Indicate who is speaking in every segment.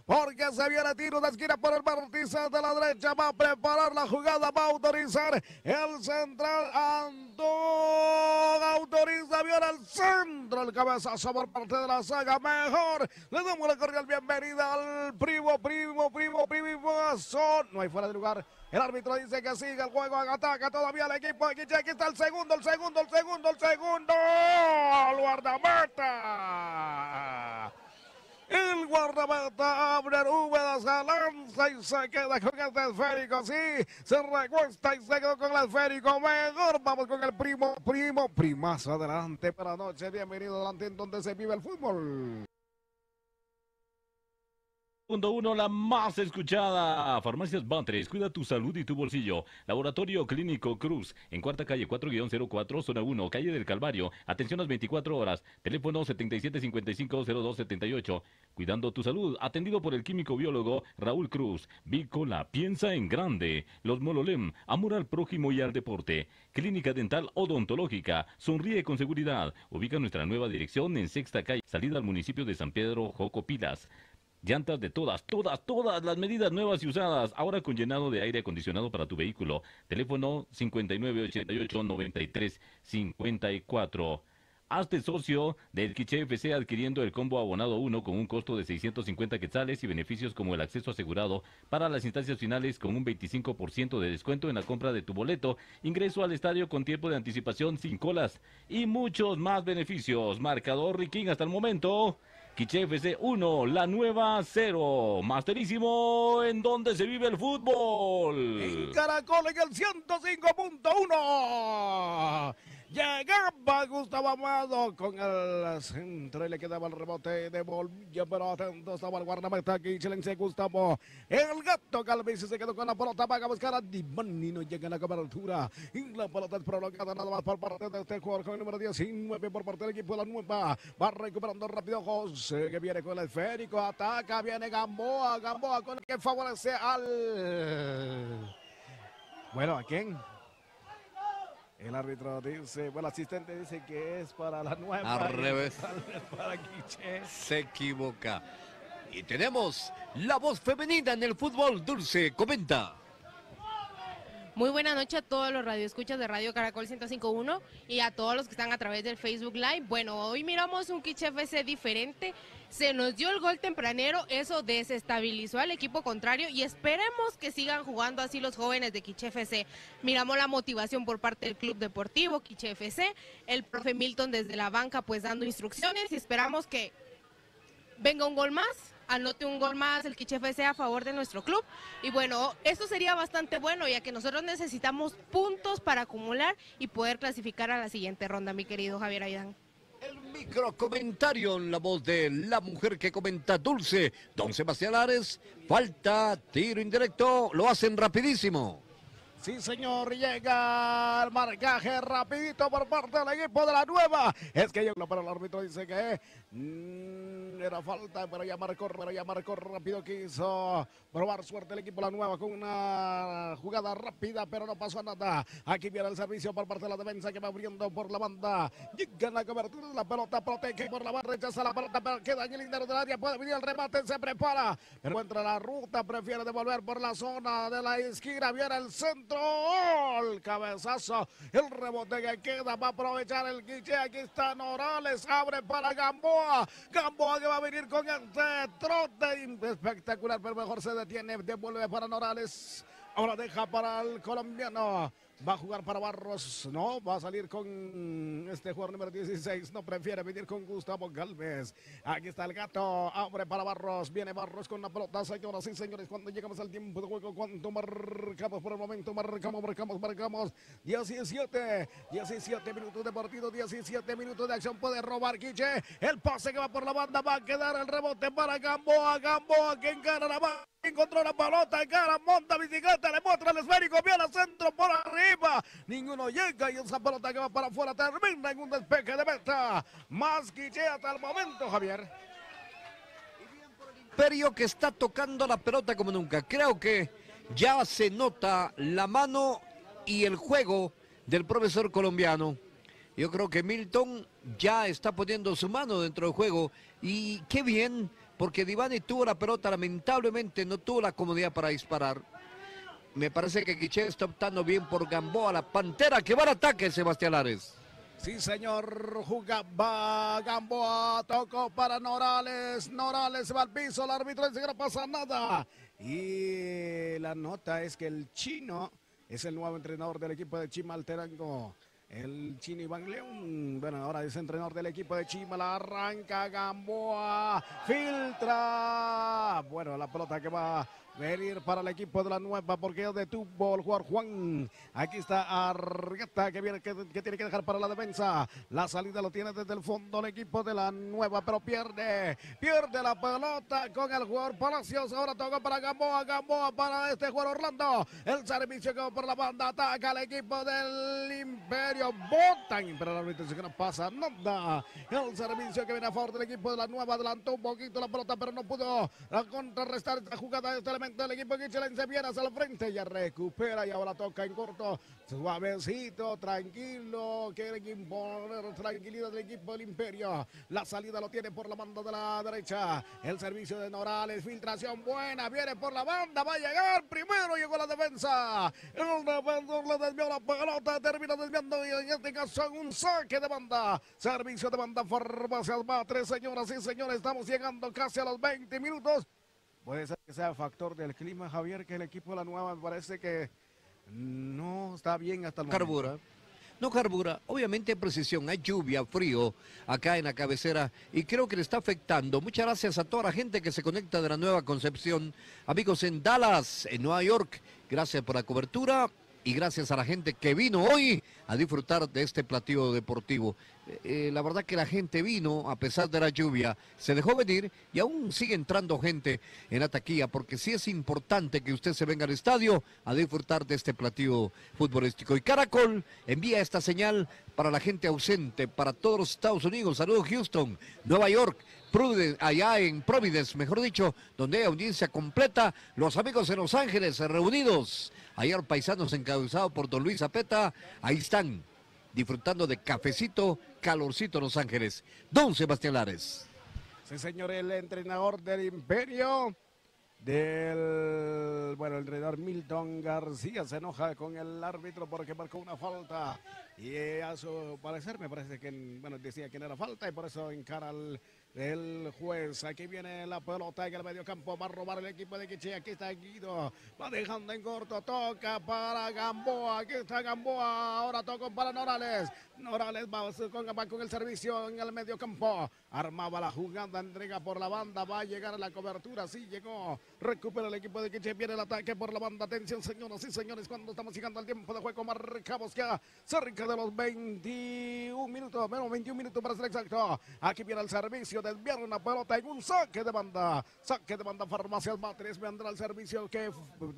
Speaker 1: porque se viene tiro de esquina por el vértice de la derecha, va a preparar la jugada, va a autorizar el central, autoriza, viene al centro, el cabezazo por parte de la saga, mejor, le damos la cordial bienvenida al primo, no hay fuera de lugar. El árbitro dice que sigue el juego, ataca todavía el equipo de Quiché. Aquí está el segundo. El guardameta. El guardameta Abner Úbeda se lanza y se queda con este esférico. Sí, se recuesta y se quedó con el esférico. Mejor vamos con el primazo adelante para noche. Bienvenido adelante en donde se vive el fútbol.
Speaker 2: Punto 1, la más escuchada. Farmacias Batres, cuida tu salud y tu bolsillo. Laboratorio Clínico Cruz, en Cuarta Calle 4-04, Zona 1, Calle del Calvario. Atención las 24 horas. Teléfono 7755-0278. Cuidando tu salud, atendido por el químico biólogo Raúl Cruz. Bicola, piensa en grande. Los Mololem, amor al prójimo y al deporte. Clínica Dental Odontológica, sonríe con seguridad. Ubica nuestra nueva dirección en Sexta Calle, salida al municipio de San Pedro, Jocopilas. Llantas de todas las medidas nuevas y usadas, ahora con llenado de aire acondicionado para tu vehículo. Teléfono 5988-9354. Hazte socio del Quiché FC adquiriendo el combo abonado 1 con un costo de 650 quetzales y beneficios como el acceso asegurado para las instancias finales con un 25% de descuento en la compra de tu boleto, ingreso al estadio con tiempo de anticipación sin colas y muchos más beneficios. Marcador Riquín hasta el momento. Quiché FC 1, la nueva 0. Masterísimo, en donde se vive el fútbol.
Speaker 1: En Caracol en el 105.1. Llegaba Gustavo Amado con el centro y le quedaba el rebote de Bolivia, pero atento estaba el guardameta aquí, chilense Gustavo. El gato Calvici se quedó con la pelota, va a buscar a Divani, no llega a la cobertura. Y la pelota es prolongada nada más por parte de este jugador con el número 19 por parte del equipo de la Nueva. Va recuperando rápido José, que viene con el esférico, ataca, viene Gamboa con el que favorece al... Bueno, ¿a quién? El árbitro dice, bueno, el asistente dice que es para la Nueva.
Speaker 3: Al revés.
Speaker 1: Para Quiché.
Speaker 3: Se equivoca. Y tenemos la voz femenina en el fútbol. Dulce, comenta.
Speaker 4: Muy buena noche a todos los radioescuchas de Radio Caracol 105.1 y a todos los que están a través del Facebook Live. Bueno, hoy miramos un Quiché FC diferente. Se nos dio el gol tempranero, eso desestabilizó al equipo contrario y esperemos que sigan jugando así los jóvenes de Quiché FC. Miramos la motivación por parte del Club Deportivo Quiché FC, el profe Milton desde la banca pues dando instrucciones y esperamos que venga un gol más. Anote un gol más el Quiché FC a favor de nuestro club. Y bueno, esto sería bastante bueno, ya que nosotros necesitamos puntos para acumular y poder clasificar a la siguiente ronda, mi querido Javier Aidán.
Speaker 3: El micro comentario en la voz de la mujer que comenta Dulce. Don Sebastián Ares, falta, tiro indirecto, lo hacen rapidísimo.
Speaker 1: Sí, señor, llega el marcaje rapidito por parte del equipo de la Nueva. Es que yo, pero el árbitro dice que era falta, pero ya marcó rápido. Quiso probar suerte el equipo de la Nueva con una jugada rápida, pero no pasó nada. Aquí viene el servicio por parte de la defensa que va abriendo por la banda. Llega la cobertura de la pelota, protege por la banda, rechaza la pelota, pero queda en el interior del área. Puede venir el remate, se prepara, pero encuentra la ruta, prefiere devolver por la zona de la esquina. Viene el centro. El cabezazo, el rebote que queda, va a aprovechar el Quiché. Aquí está Norales, abre para Gamboa que va a venir con este trote espectacular, pero mejor se detiene, devuelve para Norales, ahora deja para el colombiano. Va a jugar para Barros, no, va a salir con este jugador número 16, no, prefiere venir con Gustavo Galvez. Aquí está el gato, abre para Barros, viene Barros con la pelota, señoras y señores, cuando llegamos al tiempo de juego, cuánto marcamos por el momento, marcamos, 17 minutos de partido, 17 minutos de acción, puede robar Quiché, el pase que va por la banda, va a quedar el rebote para Gamboa que encara la banda. Encontró la pelota, encara, monta bicicleta, le muestra el esférico, viene al centro por arriba, ninguno llega y esa pelota que va para afuera termina en un despeje de meta. Más Quiché hasta el momento, Javier.
Speaker 3: Imperio que está tocando la pelota como nunca. Creo que ya se nota la mano y el juego del profesor colombiano. Yo creo que Milton ya está poniendo su mano dentro del juego y qué bien, porque Divani tuvo la pelota, lamentablemente no tuvo la comodidad para disparar. Me parece que Quiché está optando bien por Gamboa, la Pantera que va al ataque, Sebastián Lares.
Speaker 1: Sí, señor, jugaba Gamboa, tocó para Norales, Norales se va al piso, el árbitro dice que no pasa nada. Y la nota es que el chino es el nuevo entrenador del equipo de Chimaltenango. El chino Iván León, bueno, ahora es entrenador del equipo de Chima, la arranca Gamboa, filtra. Bueno, la pelota que va a venir para el equipo de la nueva porque detuvo el jugador Juan. Aquí está Arrieta que viene que tiene que dejar para la defensa. La salida lo tiene desde el fondo el equipo de la nueva, pero pierde la pelota con el jugador Palacios. Ahora toca para Gamboa, Gamboa para este jugador Orlando. El servicio que va por la banda, ataca al equipo del Imperio. Botan, pero el árbitro dice que no pasa nada. El servicio que viene a favor del equipo de la nueva adelantó un poquito la pelota, pero no pudo contrarrestar esta jugada. Este elemento del equipo que se viene hacia el frente, ya recupera y ahora toca en corto, suavecito, tranquilo, quiere imponer tranquilidad del equipo del Imperio. La salida lo tiene por la banda de la derecha, el servicio de Norales, filtración buena, viene por la banda, va a llegar, primero llegó la defensa, el defensor le desvió la pelota, termina desviando y en este caso en un saque de banda, servicio de banda, Farmacias Batres, señoras y señores, estamos llegando casi a los 20 minutos. Puede ser que sea factor del clima, Javier, que el equipo de la nueva me parece que no está bien hasta el momento.
Speaker 3: No carbura, obviamente hay precisión, hay lluvia, frío acá en la cabecera y creo que le está afectando. Muchas gracias a toda la gente que se conecta de la Nueva Concepción, amigos en Dallas, en Nueva York, gracias por la cobertura y gracias a la gente que vino hoy a disfrutar de este platillo deportivo. La verdad que la gente vino a pesar de la lluvia, se dejó venir y aún sigue entrando gente en la taquilla porque sí es importante que usted se venga al estadio a disfrutar de este platillo futbolístico. Y Caracol envía esta señal para la gente ausente, para todos los Estados Unidos. Saludos Houston, Nueva York, allá en Providence, mejor dicho, donde hay audiencia completa, los amigos en Los Ángeles reunidos. Ayer paisanos encabezados por don Luis Zapeta, ahí están, disfrutando de cafecito, calorcito en Los Ángeles. Don Sebastián Lares.
Speaker 1: Sí, señor, el entrenador del Imperio, el entrenador Milton García se enoja con el árbitro porque marcó una falta. Y a su parecer me parece que, decía que no era falta y por eso encara el juez. Aquí viene la pelota en el medio campo, va a robar el equipo de Quiché. Aquí está Guido, va dejando en corto, toca para Gamboa, aquí está Gamboa, ahora toca para Norales. Norales va con el servicio en el medio campo, armaba la jugada, entrega por la banda, va a llegar a la cobertura, sí llegó, recupera el equipo de Quiché, viene el ataque por la banda, atención señoras y señores, cuando estamos llegando al tiempo de juego, marcamos ya cerca de los 21 minutos, menos 21 minutos para ser exacto. Aquí viene el servicio, desviaron la pelota en un saque de banda, Farmacias Batres, vendrá el servicio que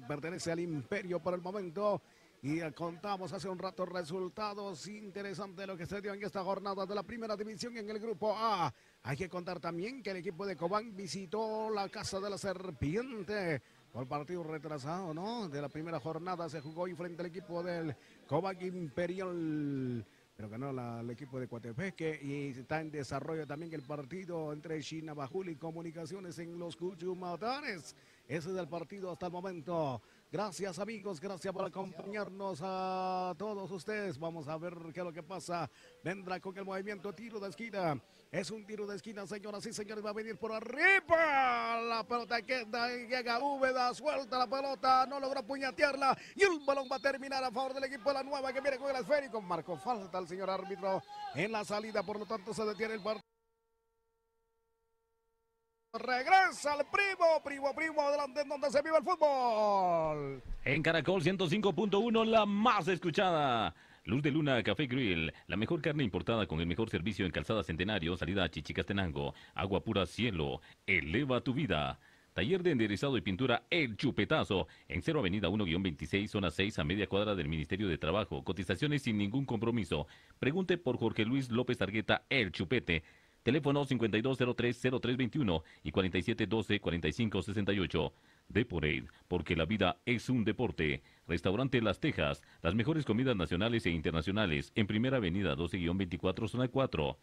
Speaker 1: pertenece al Imperio por el momento. Y contamos hace un rato resultados interesantes lo que se dio en esta jornada de la primera división en el grupo A. Hay que contar también que el equipo de Cobán visitó la Casa de la Serpiente por partido retrasado, ¿no? De la primera jornada se jugó y frente al equipo del Cobán Imperial, pero ganó el equipo de Coatepeque y está en desarrollo también el partido entre Chinabajul y Comunicaciones en los Cuchumatanes. Ese es el partido hasta el momento. Gracias amigos, gracias por acompañarnos a todos ustedes. Vamos a ver qué es lo que pasa. Vendrá con el movimiento tiro de esquina. Es un tiro de esquina, señoras y señores. Va a venir por arriba. La pelota queda, llega Úbeda, suelta la pelota, no logra puñetearla. Y el balón va a terminar a favor del equipo de la nueva que viene con el esférico. Marcó falta el señor árbitro en la salida, por lo tanto se detiene el partido. Regresa el primo, adelante en donde se vive el fútbol.
Speaker 2: En Caracol 105.1, la más escuchada. Luz de Luna Café Grill, la mejor carne importada con el mejor servicio en Calzada Centenario, salida a Chichicastenango. Agua pura cielo, eleva tu vida. Taller de enderezado y pintura El Chupetazo, en 0 Avenida 1-26, zona 6, a media cuadra del Ministerio de Trabajo. Cotizaciones sin ningún compromiso. Pregunte por Jorge Luis López Argueta, El Chupete. Teléfono 5203-0321 y 4712-4568. Deporate, porque la vida es un deporte. Restaurante Las Tejas, las mejores comidas nacionales e internacionales, en Primera Avenida 12-24, zona 4.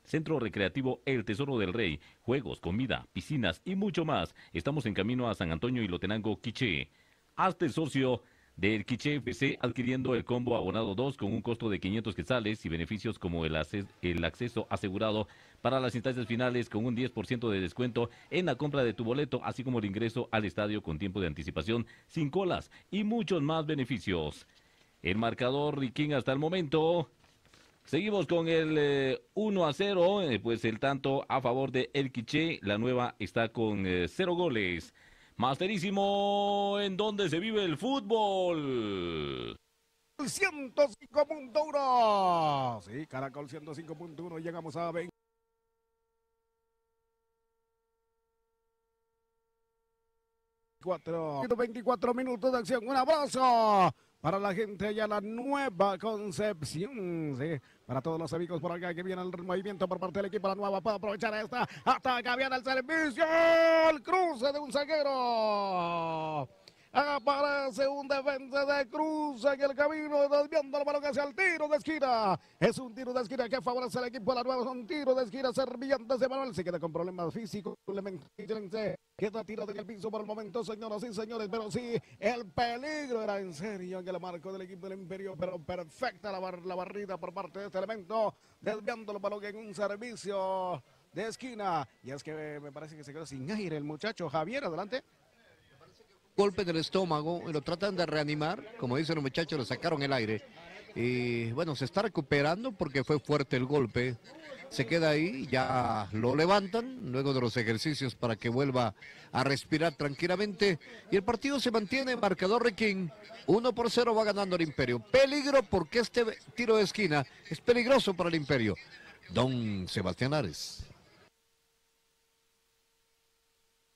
Speaker 2: Centro Recreativo El Tesoro del Rey, juegos, comida, piscinas y mucho más. Estamos en camino a San Antonio y Lotenango, Quiché. Hazte socio del Quiché FC adquiriendo el combo abonado 2 con un costo de 500 quetzales y beneficios como el acceso asegurado para las instancias finales con un 10% de descuento en la compra de tu boleto, así como el ingreso al estadio con tiempo de anticipación, sin colas y muchos más beneficios. El marcador Riquín hasta el momento. Seguimos con el 1-0, pues el tanto a favor de El Quiché. La Nueva está con 0 goles. Masterísimo, ¿en dónde se vive el fútbol?
Speaker 1: 105.1. Sí, Caracol 105.1. Llegamos a 24 minutos de acción. Un abrazo para la gente allá, la Nueva Concepción, sí, para todos los amigos por acá que viene el movimiento por parte del equipo La Nueva, para aprovechar esta, ataca bien el servicio, el cruce de un zaguero. Aparece un defensa de cruz en el camino, desviando el balón hacia el tiro de esquina. Es un tiro de esquina que favorece al equipo de La Nueva. Es un tiro de esquina serviente de Manuel. Se queda con problemas físicos. Queda tirado en el piso por el momento, señoras y señores. Pero sí, el peligro era en serio en el marco del equipo del Imperio. Pero perfecta la barrida por parte de este elemento, desviando el balón en un servicio de esquina. Y es que me parece que se quedó sin aire el muchacho. Javier, adelante.
Speaker 3: Golpe en el estómago, y lo tratan de reanimar, como dicen los muchachos, le sacaron el aire. Y bueno, se está recuperando porque fue fuerte el golpe. Se queda ahí, ya lo levantan luego de los ejercicios para que vuelva a respirar tranquilamente. Y el partido se mantiene, marcador Requín, 1-0 va ganando el Imperio. Peligro porque este tiro de esquina es peligroso para el Imperio. Don Sebastián Ares.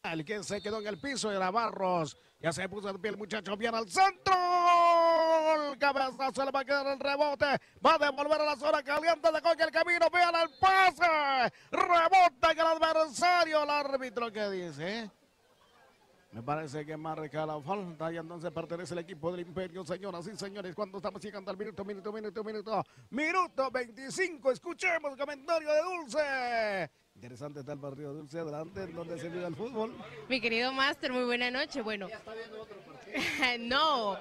Speaker 1: El que se quedó en el piso era Barros. Ya se puso de pie el muchacho, viene al centro. El cabezazo le va a quedar el rebote. Va a devolver a la zona caliente de coge el camino. Vean el pase. Rebota en el adversario. El árbitro, ¿qué dice? Me parece que marca la falta y entonces pertenece el equipo del Imperio, señoras y señores. Cuando estamos llegando al minuto 25. Escuchemos el comentario de Dulce. Interesante está el partido, Dulce, adelante, en donde se vive el fútbol.
Speaker 4: Mi querido Máster, muy buena noche. Bueno, ¿ya está viendo otro partido? No,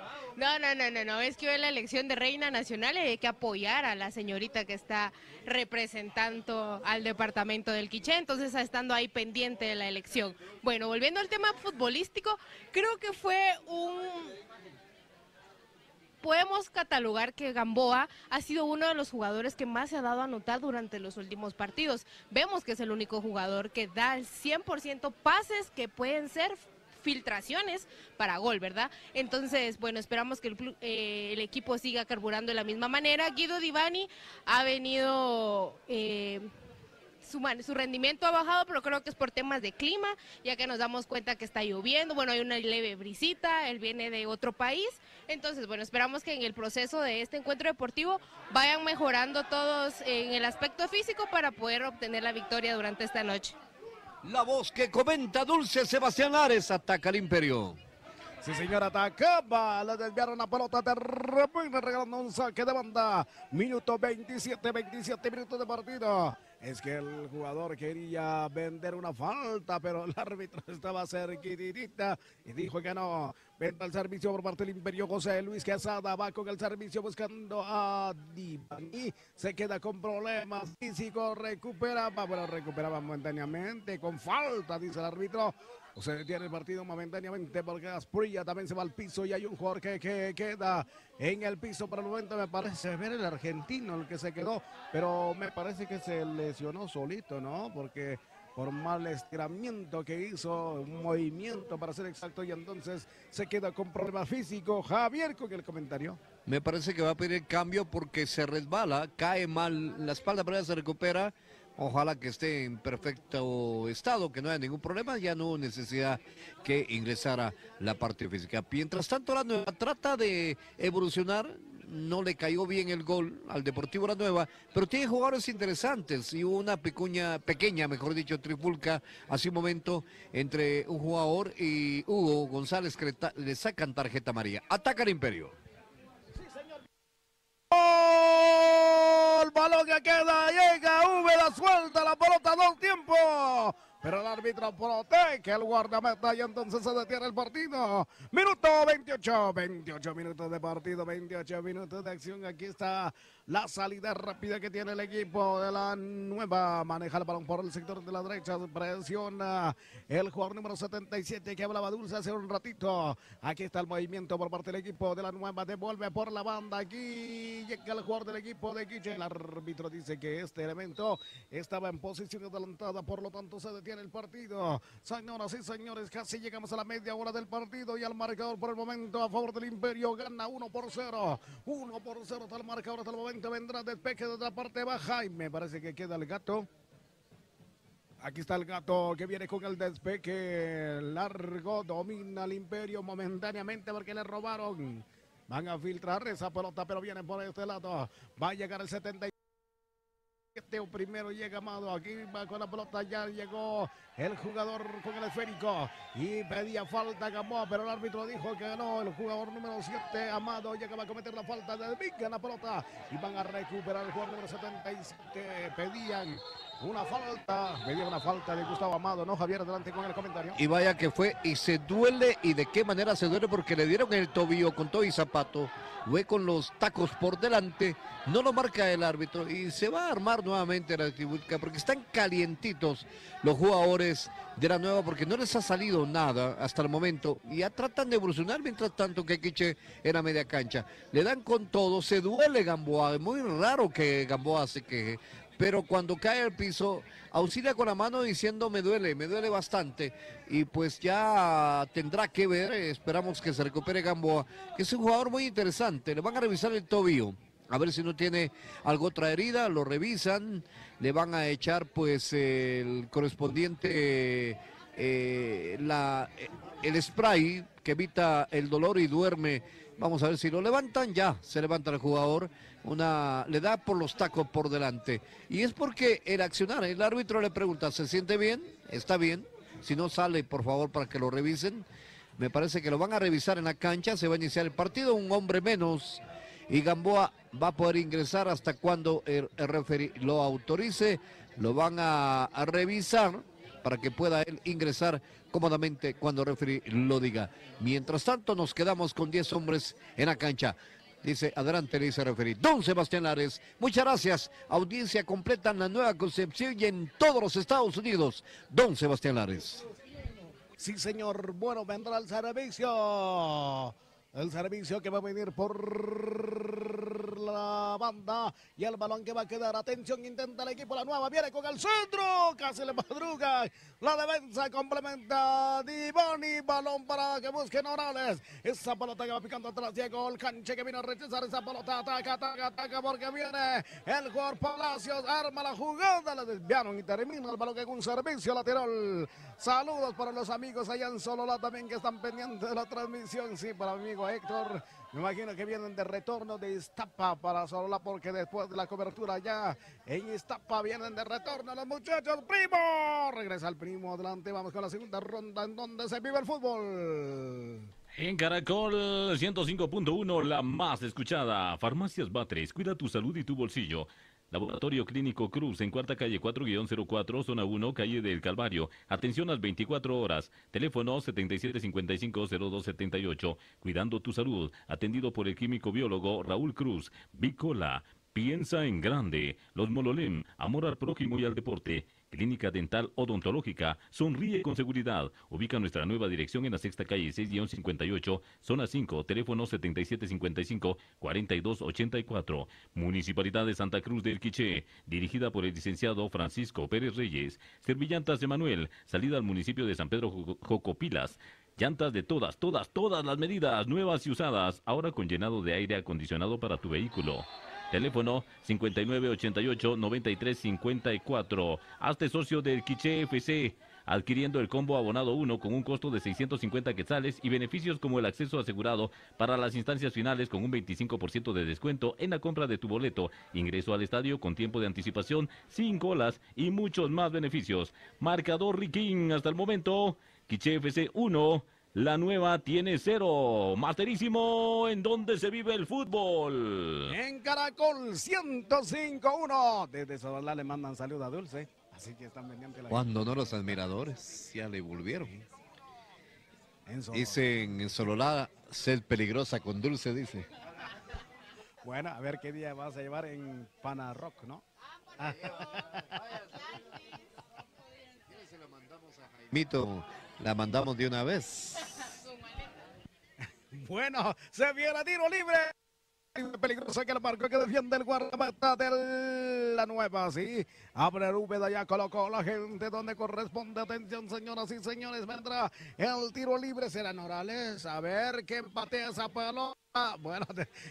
Speaker 4: es que hoy en la elección de Reina Nacional hay que apoyar a la señorita que está representando al departamento del Quiché, entonces estando ahí pendiente de la elección. Bueno, volviendo al tema futbolístico, creo que fue podemos catalogar que Gamboa ha sido uno de los jugadores que más se ha dado a notar durante los últimos partidos. Vemos que es el único jugador que da el 100% pases que pueden ser filtraciones para gol, ¿verdad? Entonces, bueno, esperamos que el equipo siga carburando de la misma manera. Guido Divani ha venido... Su rendimiento ha bajado, pero creo que es por temas de clima, ya que nos damos cuenta que está lloviendo, bueno, hay una leve brisita, él viene de otro país, entonces, bueno, esperamos que en el proceso de este encuentro deportivo vayan mejorando todos en el aspecto físico para poder obtener la victoria durante esta noche.
Speaker 3: La voz que comenta Dulce Sebastián Ares, ataca al Imperio.
Speaker 1: Sí, señor, atacaba, le desviaron la pelota de repente, regalando un saque de banda. Minuto 27 minutos de partido. Es que el jugador quería vender una falta, pero el árbitro estaba cerquitita y dijo que no. Venta el servicio por parte del Imperio. José Luis Quesada va con el servicio buscando a Divani. Se queda con problemas físicos, recuperaba momentáneamente con falta, dice el árbitro. O se detiene el partido momentáneamente porque Asprilla también se va al piso y hay un jugador que queda en el piso por el momento. Me parece ver el argentino el que se quedó, pero me parece que se lesionó solito, ¿no? Porque por mal estiramiento que hizo, un movimiento para ser exacto, y entonces se queda con problemas físicos. Javier, con el comentario.
Speaker 3: Me parece que va a pedir el cambio porque se resbala, cae mal la espalda, pero ya se recupera. Ojalá que esté en perfecto estado, que no haya ningún problema, ya no hubo necesidad que ingresara la parte física. Mientras tanto, La Nueva trata de evolucionar, no le cayó bien el gol al Deportivo La Nueva, pero tiene jugadores interesantes y hubo una pequeña, trifulca hace un momento entre un jugador y Hugo González que le sacan tarjeta amarilla. Ataca el Imperio.
Speaker 1: ¡Gol! balón que queda, llega Úbeda, suelta la pelota, 2 tiempos. Pero el árbitro protege el guardameta y entonces se detiene el partido. Minuto 28, 28 minutos de partido, 28 minutos de acción. Aquí está la salida rápida que tiene el equipo de la Nueva. Maneja el balón por el sector de la derecha, presiona el jugador número 77 que hablaba Dulce hace un ratito. Aquí está el movimiento por parte del equipo de la Nueva, devuelve por la banda. Aquí llega el jugador del equipo de Quiche. El árbitro dice que este elemento estaba en posición adelantada, por lo tanto se detiene el partido. Señoras y señores, casi llegamos a la media hora del partido y al marcador por el momento a favor del Imperio gana 1-0. 1-0 está el marcador hasta el momento. Vendrá despeje de la parte baja y me parece que queda el gato. Aquí está el gato que viene con el despeje largo, domina el Imperio momentáneamente porque le robaron. Van a filtrar esa pelota, pero viene por este lado. Va a llegar el 70. Primero llega Amado, aquí va con la pelota, ya llegó el jugador con el esférico y pedía falta Gamboa, pero el árbitro dijo que no. El jugador número 7, Amado, llegaba a cometer la falta, desvica la pelota y van a recuperar el jugador número 77. Pedían una falta de Gustavo Amado, ¿no, Javier? Adelante con el comentario.
Speaker 3: Y vaya que fue, y se duele, y de qué manera se duele, porque le dieron el tobillo con todo y zapato, fue con los tacos por delante, no lo marca el árbitro, y se va a armar nuevamente la distribución, porque están calientitos los jugadores de la Nueva, porque no les ha salido nada hasta el momento, y ya tratan de evolucionar, mientras tanto que Quiche era media cancha. Le dan con todo, se duele Gamboa, es muy raro que Gamboa se queje, pero cuando cae al piso, auxilia con la mano diciendo me duele bastante, y pues ya tendrá que ver, esperamos que se recupere Gamboa, que es un jugador muy interesante. Le van a revisar el tobillo, a ver si no tiene algo otra herida, lo revisan, le van a echar pues el correspondiente, el spray que evita el dolor y duerme. Vamos a ver si lo levantan, ya se levanta el jugador, le da por los tacos por delante. Y es porque el accionar, el árbitro le pregunta, ¿se siente bien? ¿Está bien? Si no sale, por favor, para que lo revisen. Me parece que lo van a revisar en la cancha, se va a iniciar el partido, un hombre menos. Y Gamboa va a poder ingresar hasta cuando el referee lo autorice. Lo van a revisar para que pueda él ingresar cómodamente cuando el referee lo diga. Mientras tanto nos quedamos con 10 hombres en la cancha. Dice, adelante, le dice el referee. Don Sebastián Lares, muchas gracias. Audiencia completa en la Nueva Concepción y en todos los Estados Unidos. Don Sebastián Lares.
Speaker 1: Sí, señor. Bueno, vendrá el servicio. El servicio que va a venir por la banda y el balón que va a quedar. Atención, intenta el equipo La Nueva. Viene con el centro. Casi le madruga. La defensa complementa Divoni. Balón para que busquen Orales. Esa pelota que va picando atrás. Llegó el Canche que viene a rechazar esa pelota. Ataca porque viene el jugador Palacios. Arma la jugada. La desviaron y termina el balón con un servicio lateral. Saludos para los amigos allá en Sololá también que están pendientes de la transmisión. Sí, para mi amigo Héctor. Me imagino que vienen de retorno de Iztapa para Sololá porque después de la cobertura ya en Iztapa vienen de retorno los muchachos. Primo, regresa el Primo, adelante, vamos con la segunda ronda en donde se vive el fútbol.
Speaker 2: En Caracol 105.1, la más escuchada. Farmacias Batres, cuida tu salud y tu bolsillo. Laboratorio Clínico Cruz, en Cuarta Calle 4-04, Zona 1, Calle del Calvario. Atención a las 24 horas. Teléfono 7755-0278. Cuidando tu salud. Atendido por el químico biólogo Raúl Cruz. Bicola. Piensa en grande. Los Mololem. Amor al prójimo y al deporte. Clínica Dental Odontológica. Sonríe con seguridad. Ubica nuestra nueva dirección en la Sexta Calle 6-58, Zona 5, teléfono 7755-4284. Municipalidad de Santa Cruz del Quiché. Dirigida por el licenciado Francisco Pérez Reyes. Servillantas de Manuel. Salida al municipio de San Pedro Jocopilas. Llantas de todas las medidas, nuevas y usadas. Ahora con llenado de aire acondicionado para tu vehículo. Teléfono 5988-9354. Hazte socio del Quiché FC, adquiriendo el combo abonado 1 con un costo de 650 quetzales y beneficios como el acceso asegurado para las instancias finales con un 25% de descuento en la compra de tu boleto, ingreso al estadio con tiempo de anticipación, sin colas y muchos más beneficios. Marcador Riquín hasta el momento, Quiché FC 1, La Nueva tiene 0. Masterísimo, ¿en dónde se vive el fútbol?
Speaker 1: En Caracol 105.1. Desde Sololá le mandan salud a Dulce. Así que están pendientes.
Speaker 3: Cuando no los admiradores ya le volvieron.
Speaker 1: En Sololá.
Speaker 3: Dicen en Sololá, ser peligrosa con Dulce, dice.
Speaker 1: Bueno, a ver qué día vas a llevar en Pana Rock, ¿no?
Speaker 3: Mito, la mandamos de una vez.
Speaker 1: Bueno, se viene tiro libre. Peligroso que lo marcó, que defiende el guardameta de La Nueva, sí. Abre Úbeda, ya colocó la gente donde corresponde. Atención, señoras y señores, vendrá el tiro libre. Será Norales. A ver quién patea esa pelota. Bueno,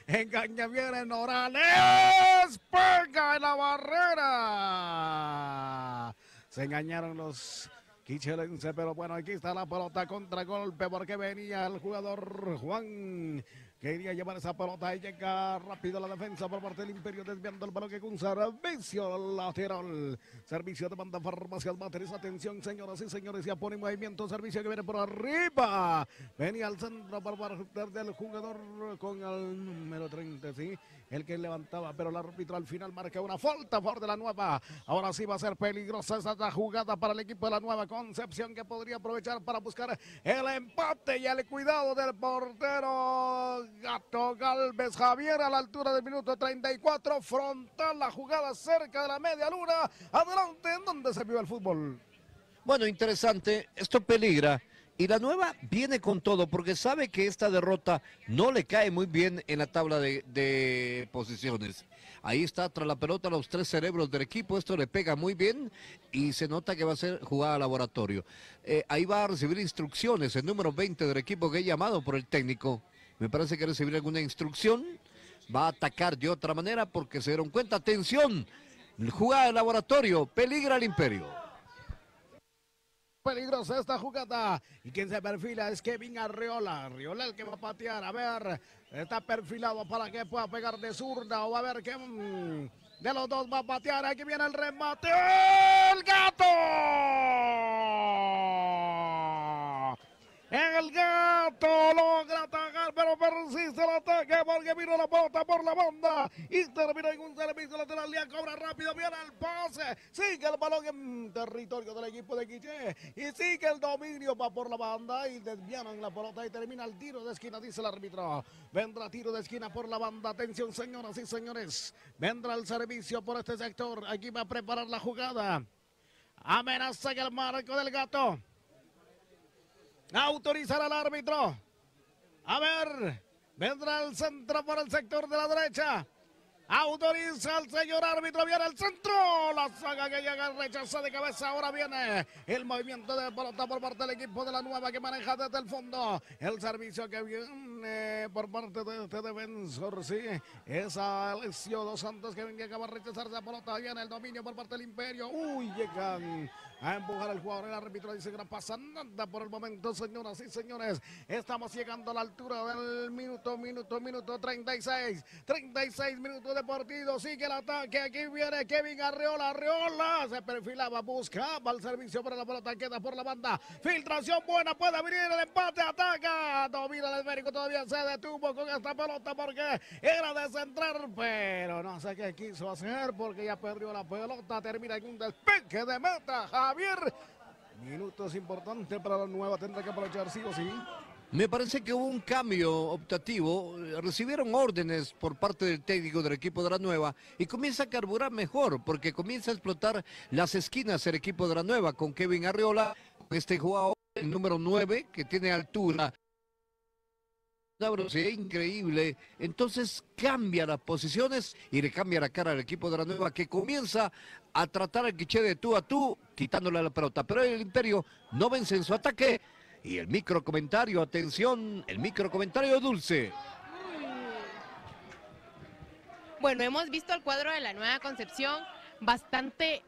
Speaker 1: engaña bien Norales. Pega en la barrera. Se engañaron los quichelenses, pero bueno, aquí está la pelota, contragolpe, porque venía el jugador Juan. Quería llevar esa pelota y llega rápido la defensa por parte del Imperio, desviando el balón que con servicio lateral. Servicio de banda Farmacias Baterías. Atención, señoras y señores, ya pone en movimiento. Servicio que viene por arriba. Venía al centro por parte del jugador con el número 30, sí. El que levantaba, pero el árbitro al final marca una falta a favor de La Nueva. Ahora sí va a ser peligrosa esa jugada para el equipo de La Nueva Concepción, que podría aprovechar para buscar el empate y el cuidado del portero Gato Galvez Javier a la altura del minuto 34. Frontal la jugada cerca de la media luna. Adelante, en donde se vive el fútbol.
Speaker 3: Bueno, interesante, esto peligra. Y La Nueva viene con todo porque sabe que esta derrota no le cae muy bien en la tabla de posiciones. Ahí está tras la pelota los tres cerebros del equipo, esto le pega muy bien y se nota que va a ser jugada a laboratorio. Ahí va a recibir instrucciones el número 20 del equipo, que es llamado por el técnico. Me parece que recibir alguna instrucción, va a atacar de otra manera porque se dieron cuenta. Atención, jugada de laboratorio, peligra el Imperio.
Speaker 1: Peligrosa esta jugada. Y quien se perfila es Kevin Arriola. Arriola el que va a patear. A ver, está perfilado para que pueda pegar de zurda. O a ver quién de los dos va a patear. Aquí viene el remate. ¡El Gato! El Gato logra atacar, pero persiste el ataque porque vino la pelota por la banda y termina en un servicio lateral. Ya cobra rápido, viene el pase, sigue el balón en territorio del equipo de Quiché y sigue el dominio, va por la banda y desvían la pelota y termina el tiro de esquina, dice el árbitro. Vendrá tiro de esquina por la banda. Atención, señoras y señores, vendrá el servicio por este sector. Aquí va a preparar la jugada. Amenaza en el marco del Gato. Autorizar al árbitro. A ver, vendrá el centro por el sector de la derecha. Autoriza al señor árbitro, viene al centro. La saga que llega, rechaza de cabeza. Ahora viene el movimiento de pelota por parte del equipo de La Nueva, que maneja desde el fondo. El servicio que viene por parte de este defensor, sí. Esa Alessio Dos Santos, que venía a rechazar esa pelota. Viene el dominio por parte del Imperio. Uy, llegan a empujar al jugador. El árbitro dice que no pasa nada por el momento, señoras y señores. Estamos llegando a la altura del minuto 36. 36 minutos de partido. Sigue el ataque. Aquí viene Kevin Arriola. Arriola se perfilaba, buscaba el servicio para la pelota. Queda por la banda. Filtración buena. Puede venir el empate. Ataca. Domina el esférico. Todavía se detuvo con esta pelota porque era de centrar. Pero no sé qué quiso hacer porque ya perdió la pelota. Termina en un despeje de meta. Javier, minutos importantes para La Nueva, tendrá que aprovechar sí o sí.
Speaker 3: Me parece que hubo un cambio optativo, recibieron órdenes por parte del técnico del equipo de La Nueva y comienza a carburar mejor porque comienza a explotar las esquinas el equipo de La Nueva con Kevin Arriola, este jugador, el número 9, que tiene altura. Una velocidad increíble, entonces cambia las posiciones y le cambia la cara al equipo de La Nueva, que comienza a tratar al Quiché de tú a tú, quitándole la pelota, pero el Imperio no vence en su ataque. Y el micro comentario, atención, el micro comentario Dulce.
Speaker 4: Bueno, hemos visto el cuadro de La Nueva Concepción bastante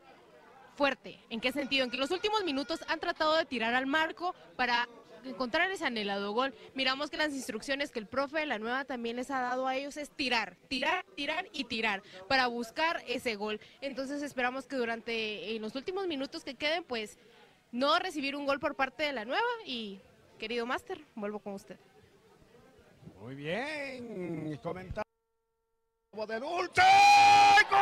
Speaker 4: fuerte. ¿En qué sentido? En que en los últimos minutos han tratado de tirar al marco para encontrar ese anhelado gol. Miramos que las instrucciones que el profe de La Nueva también les ha dado a ellos es tirar, tirar, tirar y tirar para buscar ese gol. Entonces esperamos que durante en los últimos minutos que queden, pues no recibir un gol por parte de La Nueva y querido Máster, vuelvo con usted.
Speaker 1: Muy bien, comentario de Dulce. ¡Gol!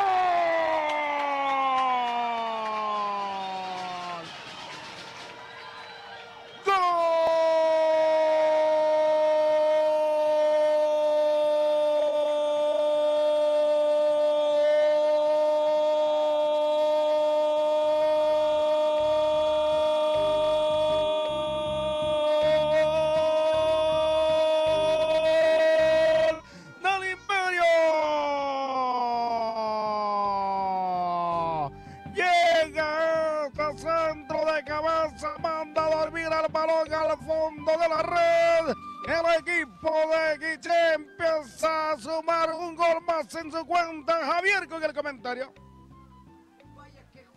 Speaker 1: Manda a dormir al balón al fondo de la red. El equipo de Quiché empieza a sumar un gol más en su cuenta. Javier con el comentario.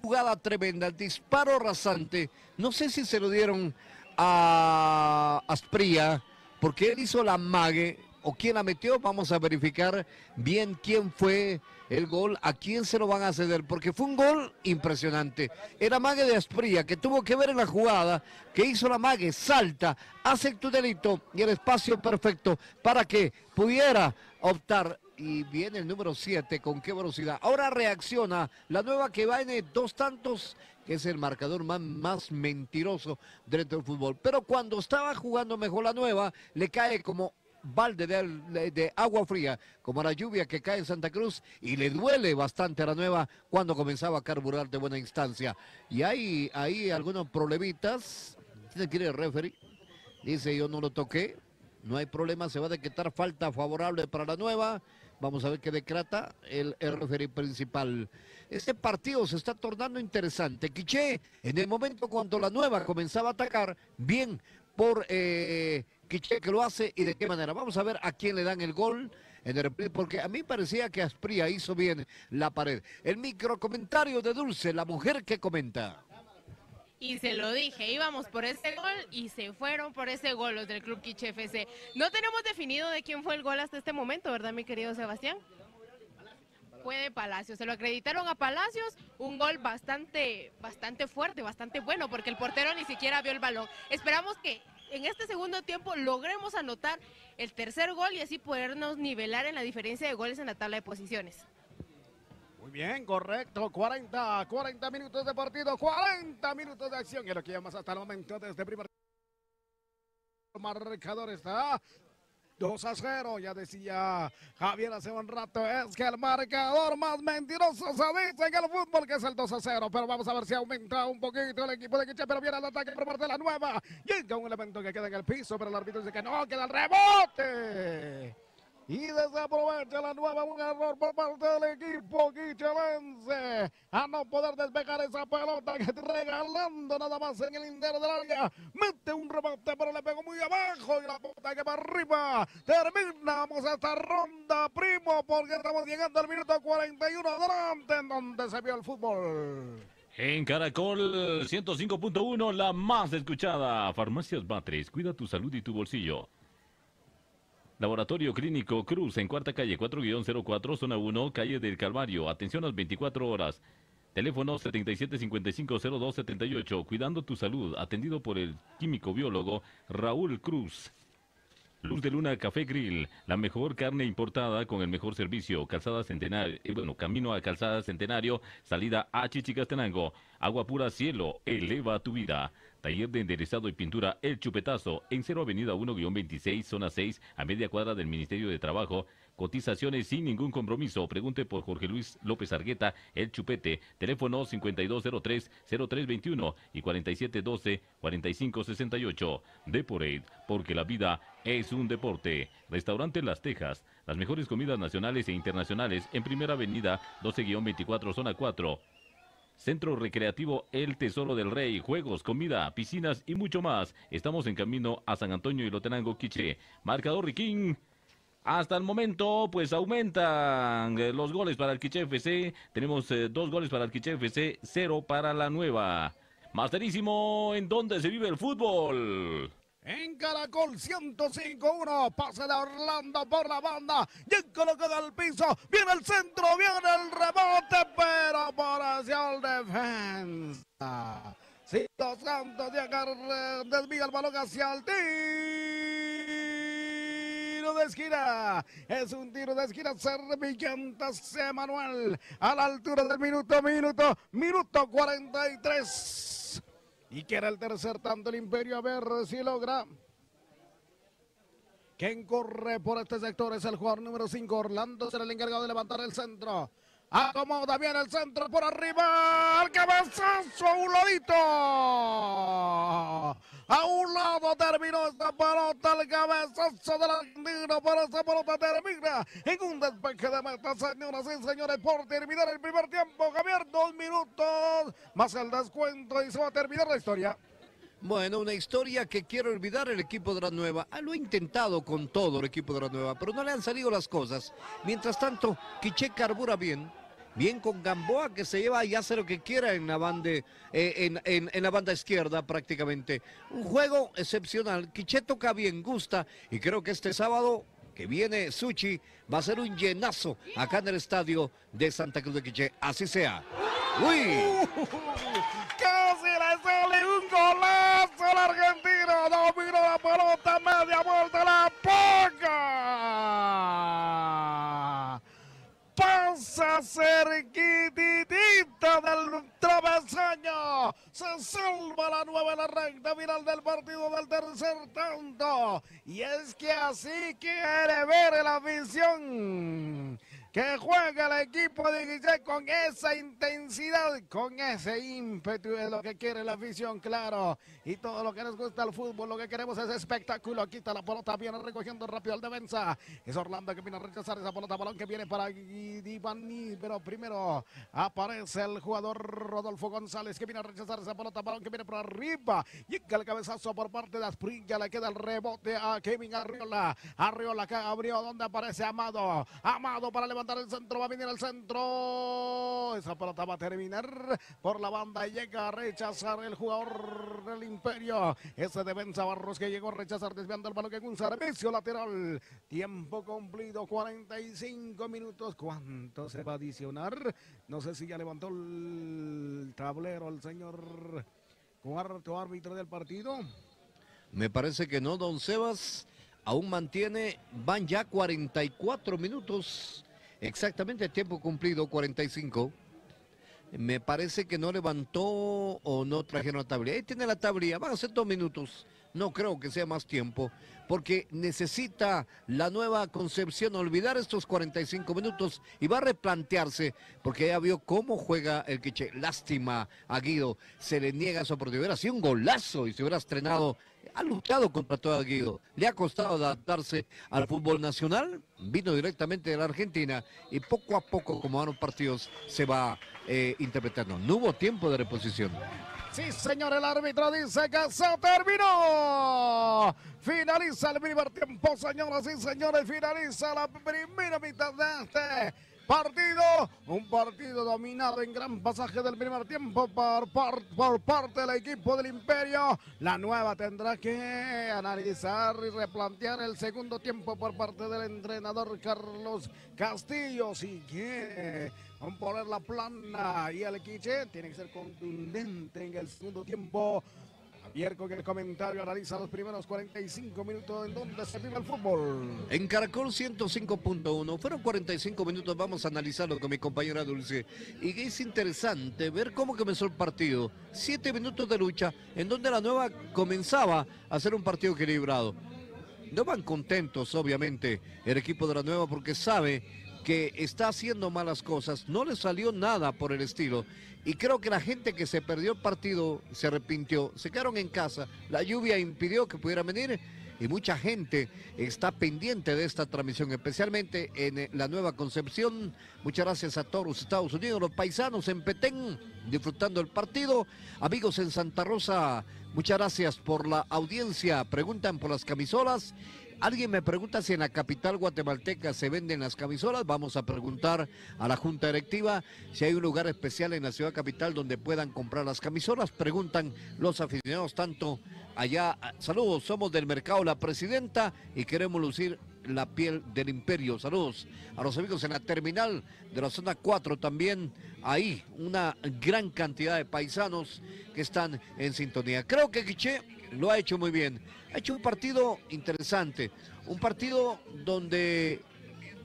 Speaker 3: Jugada tremenda, el disparo rasante. No sé si se lo dieron a Asprilla, porque él hizo la mague, o quién la metió. Vamos a verificar bien quién fue el gol, a quién se lo van a ceder, porque fue un gol impresionante. Era mague de Asprilla, que tuvo que ver en la jugada, que hizo la mague, salta, hace el tunelito y el espacio perfecto para que pudiera optar. Y viene el número 7, con qué velocidad. Ahora reacciona la nueva, que va en 2 tantos, que es el marcador más mentiroso dentro del fútbol. Pero cuando estaba jugando mejor la nueva, le cae como balde de agua fría, como la lluvia que cae en Santa Cruz, y le duele bastante a la nueva cuando comenzaba a carburar de buena instancia. Y hay ahí algunos problemitas. ¿Quién quiere el referee? Dice: yo no lo toqué, no hay problema, se va a decretar falta favorable para la nueva. Vamos a ver qué decreta el referee principal. Este partido se está tornando interesante. Quiché, en el momento cuando la nueva comenzaba a atacar, bien por Quiché, que lo hace, y de qué manera. Vamos a ver a quién le dan el gol en el replay, porque a mí parecía que Asprilla hizo bien la pared. El micro comentario de Dulce, la mujer que comenta.
Speaker 4: Y se lo dije, íbamos por ese gol y se fueron por ese gol los del Club Quiché FC. No tenemos definido de quién fue el gol hasta este momento, ¿verdad, mi querido Sebastián? Fue de Palacios, se lo acreditaron a Palacios, un gol bastante fuerte, bastante bueno, porque el portero ni siquiera vio el balón. Esperamos que en este segundo tiempo logremos anotar el tercer gol y así podernos nivelar en la diferencia de goles en la tabla de posiciones.
Speaker 1: Muy bien, correcto, 40 minutos de partido, 40 minutos de acción, y lo que llamas hasta el momento de este primer marcador está 2-0, ya decía Javier hace un rato, es que el marcador más mentiroso se dice en el fútbol, que es el 2-0, pero vamos a ver si aumenta un poquito el equipo de Quiché, pero viene el ataque por parte de la nueva, llega un elemento que queda en el piso, pero el árbitro dice que no, queda el rebote. Y desaprovecha la nueva, un error por parte del equipo quichelense a no poder despejar esa pelota, que regalando nada más en el interior del área. Mete un rebote, pero le pegó muy abajo y la pelota que va arriba. Terminamos esta ronda, primo, porque estamos llegando al minuto 41 adelante, en donde se vio el fútbol.
Speaker 2: En Caracol 105.1, la más escuchada. Farmacias Batres, cuida tu salud y tu bolsillo. Laboratorio Clínico Cruz, en Cuarta Calle 4-04, Zona 1, Calle del Calvario. Atención a las 24 horas. Teléfono 7755-0278. Cuidando tu salud. Atendido por el químico biólogo Raúl Cruz. Luz de Luna Café Grill. La mejor carne importada con el mejor servicio. Calzada Centenario. Camino a Calzada Centenario. Salida a Chichicastenango. Agua pura cielo. Eleva tu vida. Taller de enderezado y pintura El Chupetazo, en 0 Avenida 1-26, zona 6, a media cuadra del Ministerio de Trabajo. Cotizaciones sin ningún compromiso. Pregunte por Jorge Luis López Argueta, El Chupete. Teléfono 5203-0321 y 4712-4568. Deporate, porque la vida es un deporte. Restaurante Las Tejas, las mejores comidas nacionales e internacionales en Primera Avenida 12-24, zona 4. Centro Recreativo El Tesoro del Rey, juegos, comida, piscinas y mucho más. Estamos en camino a San Antonio y Lotenango, Quiché. Marcador Riquín. Hasta el momento, pues aumentan los goles para el Quiché FC. Tenemos 2 goles para el Quiché FC, 0 para la nueva. Masterísimo, ¿en dónde se vive el fútbol?
Speaker 1: En Caracol 105.1, pase de Orlando por la banda, bien colocado al piso, viene el centro, viene el rebote, pero por hacia el defensa. Sí, Dos Santos desvía el balón hacia el tiro de esquina. Es un tiro de esquina servillantas Emanuel a la altura del minuto 43. Y quiere el tercer tanto el Imperio, a ver si logra. Quien corre por este sector es el jugador número 5, Orlando, será el encargado de levantar el centro. Acomoda bien el centro por arriba, al cabezazo a un ladito. A un lado terminó esta pelota, el cabezazo del argentino, pero esta pelota termina en un despeje de meta, señoras y señores, por terminar el primer tiempo. Javier, 2 minutos más el descuento y se va a terminar la historia.
Speaker 3: Bueno, una historia que quiere olvidar el equipo de la Nueva. Lo ha intentado con todo el equipo de la Nueva, pero no le han salido las cosas. Mientras tanto, Quiché carbura bien con Gamboa, que se lleva y hace lo que quiera en la banda, en la banda izquierda prácticamente. Un juego excepcional. Quiché toca bien, gusta, y creo que este sábado que viene Suchi va a ser un llenazo acá en el estadio de Santa Cruz de Quiché. Así sea. ¡Uy!
Speaker 1: Casi le sale un golazo al argentino. Dominó la pelota, media vuelta, la poca. Pasa cerquitita del travesaño. Se salva la Nueva en la recta final del partido del tercer tanto. Y es que así quiere ver la afición. Que juega el equipo de Quiché con esa intensidad, con ese ímpetu, es lo que quiere la afición, claro. Y todo lo que nos gusta el fútbol, lo que queremos es espectáculo. Quita la pelota, viene recogiendo rápido el defensa. Es Orlando que viene a rechazar esa pelota, balón que viene para Divani, pero primero aparece el jugador Rodolfo González que viene a rechazar esa pelota, balón que viene por arriba. Llega el cabezazo por parte de Asprilla, le queda el rebote a Kevin Arriola. Arriola que abrió donde aparece Amado. Amado para levantar el centro, va a venir el centro. Esa pelota va a terminar por la banda y llega a rechazar el jugador del Imperio. Ese defensa Barros que llegó a rechazar desviando el balón en un servicio lateral. Tiempo cumplido, 45 minutos. ¿Cuánto se va a adicionar? No sé si ya levantó el tablero el señor cuarto árbitro del partido.
Speaker 3: Me parece que no, don Sebas. Aún mantiene, van ya 44 minutos. Exactamente, tiempo cumplido, 45. Me parece que no levantó o no trajeron la tablilla. Ahí tiene la tablilla, van a ser 2 minutos. No creo que sea más tiempo, porque necesita la Nueva Concepción olvidar estos 45 minutos y va a replantearse, porque ya vio cómo juega el Quiché. Lástima a Guido, se le niega esa oportunidad. Hubiera sido un golazo y se hubiera estrenado. Ha luchado contra todo Guido, le ha costado adaptarse al fútbol nacional, vino directamente de la Argentina y poco a poco, como van los partidos, se va interpretando. No hubo tiempo de reposición.
Speaker 1: Sí, señor, el árbitro dice que se terminó. Finaliza el primer tiempo, señoras y señores, finaliza la primera mitad de este partido, un partido dominado en gran pasaje del primer tiempo por parte del equipo del Imperio. La Nueva tendrá que analizar y replantear el segundo tiempo por parte del entrenador Carlos Castillo. Si quiere poner la plana y el Quiché tiene que ser contundente en el segundo tiempo. Javier con el comentario analiza los primeros 45 minutos en donde se vive el fútbol.
Speaker 3: En Caracol 105.1, fueron 45 minutos, vamos a analizarlo con mi compañera Dulce. Y es interesante ver cómo comenzó el partido. 7 minutos de lucha, en donde la Nueva comenzaba a ser un partido equilibrado. No van contentos, obviamente, el equipo de la Nueva, porque sabe que está haciendo malas cosas, no le salió nada por el estilo, y creo que la gente que se perdió el partido se arrepintió, se quedaron en casa, la lluvia impidió que pudieran venir, y mucha gente está pendiente de esta transmisión, especialmente en la Nueva Concepción. Muchas gracias a todos los Estados Unidos, los paisanos en Petén, disfrutando el partido, amigos en Santa Rosa, muchas gracias por la audiencia, preguntan por las camisolas. Alguien me pregunta si en la capital guatemalteca se venden las camisolas. Vamos a preguntar a la Junta Directiva si hay un lugar especial en la ciudad capital donde puedan comprar las camisolas. Preguntan los aficionados tanto allá. Saludos, somos del mercado La Presidenta y queremos lucir la piel del Imperio. Saludos a los amigos en la terminal de la zona 4 también. Ahí una gran cantidad de paisanos que están en sintonía. Creo que Quiché lo ha hecho muy bien. Ha hecho un partido interesante. Un partido donde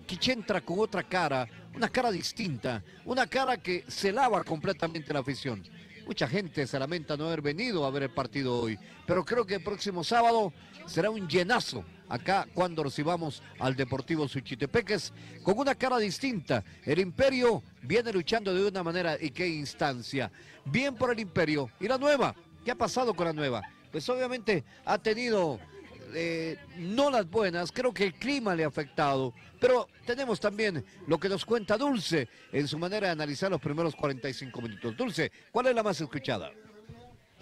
Speaker 3: Quiché entra con otra cara, una cara distinta, una cara que se lava completamente la afición. Mucha gente se lamenta no haber venido a ver el partido hoy, pero creo que el próximo sábado será un llenazo acá cuando recibamos al Deportivo Suchitepeques con una cara distinta. El Imperio viene luchando de una manera y qué instancia. Bien por el Imperio. ¿Y la Nueva? ¿Qué ha pasado con la Nueva? Pues obviamente ha tenido no las buenas, creo que el clima le ha afectado, pero tenemos también lo que nos cuenta Dulce en su manera de analizar los primeros 45 minutos. Dulce, ¿cuál es la más escuchada?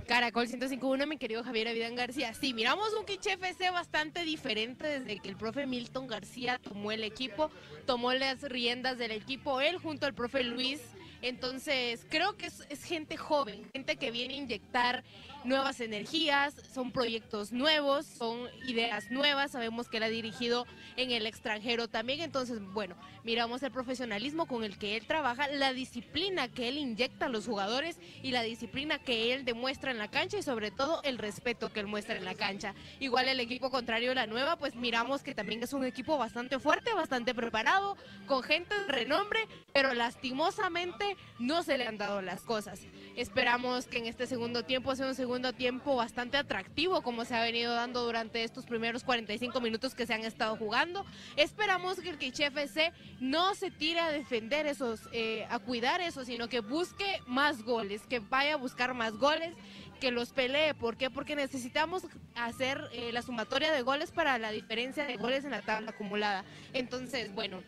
Speaker 4: Caracol 105.1, mi querido Javier Avidán García. Sí, miramos un Quiché FC bastante diferente desde que el profe Milton García tomó el equipo, tomó las riendas del equipo, él junto al profe Luis. Entonces, creo que es gente joven, gente que viene a inyectar nuevas energías, son proyectos nuevos, son ideas nuevas, sabemos que él ha dirigido en el extranjero también, entonces, bueno, miramos el profesionalismo con el que él trabaja, la disciplina que él inyecta a los jugadores y la disciplina que él demuestra en la cancha y sobre todo el respeto que él muestra en la cancha. Igual el equipo contrario, la Nueva, pues miramos que también es un equipo bastante fuerte, bastante preparado, con gente de renombre, pero lastimosamente no se le han dado las cosas. Esperamos que en este segundo tiempo sea un segundo tiempo bastante atractivo como se ha venido dando durante estos primeros 45 minutos que se han estado jugando. Esperamos que el Quiché FC no se tire a defender esos, a cuidar eso, sino que busque más goles, que vaya a buscar más goles, que los pelee. ¿Por qué? Porque necesitamos hacer la sumatoria de goles para la diferencia de goles en la tabla acumulada. Entonces, bueno,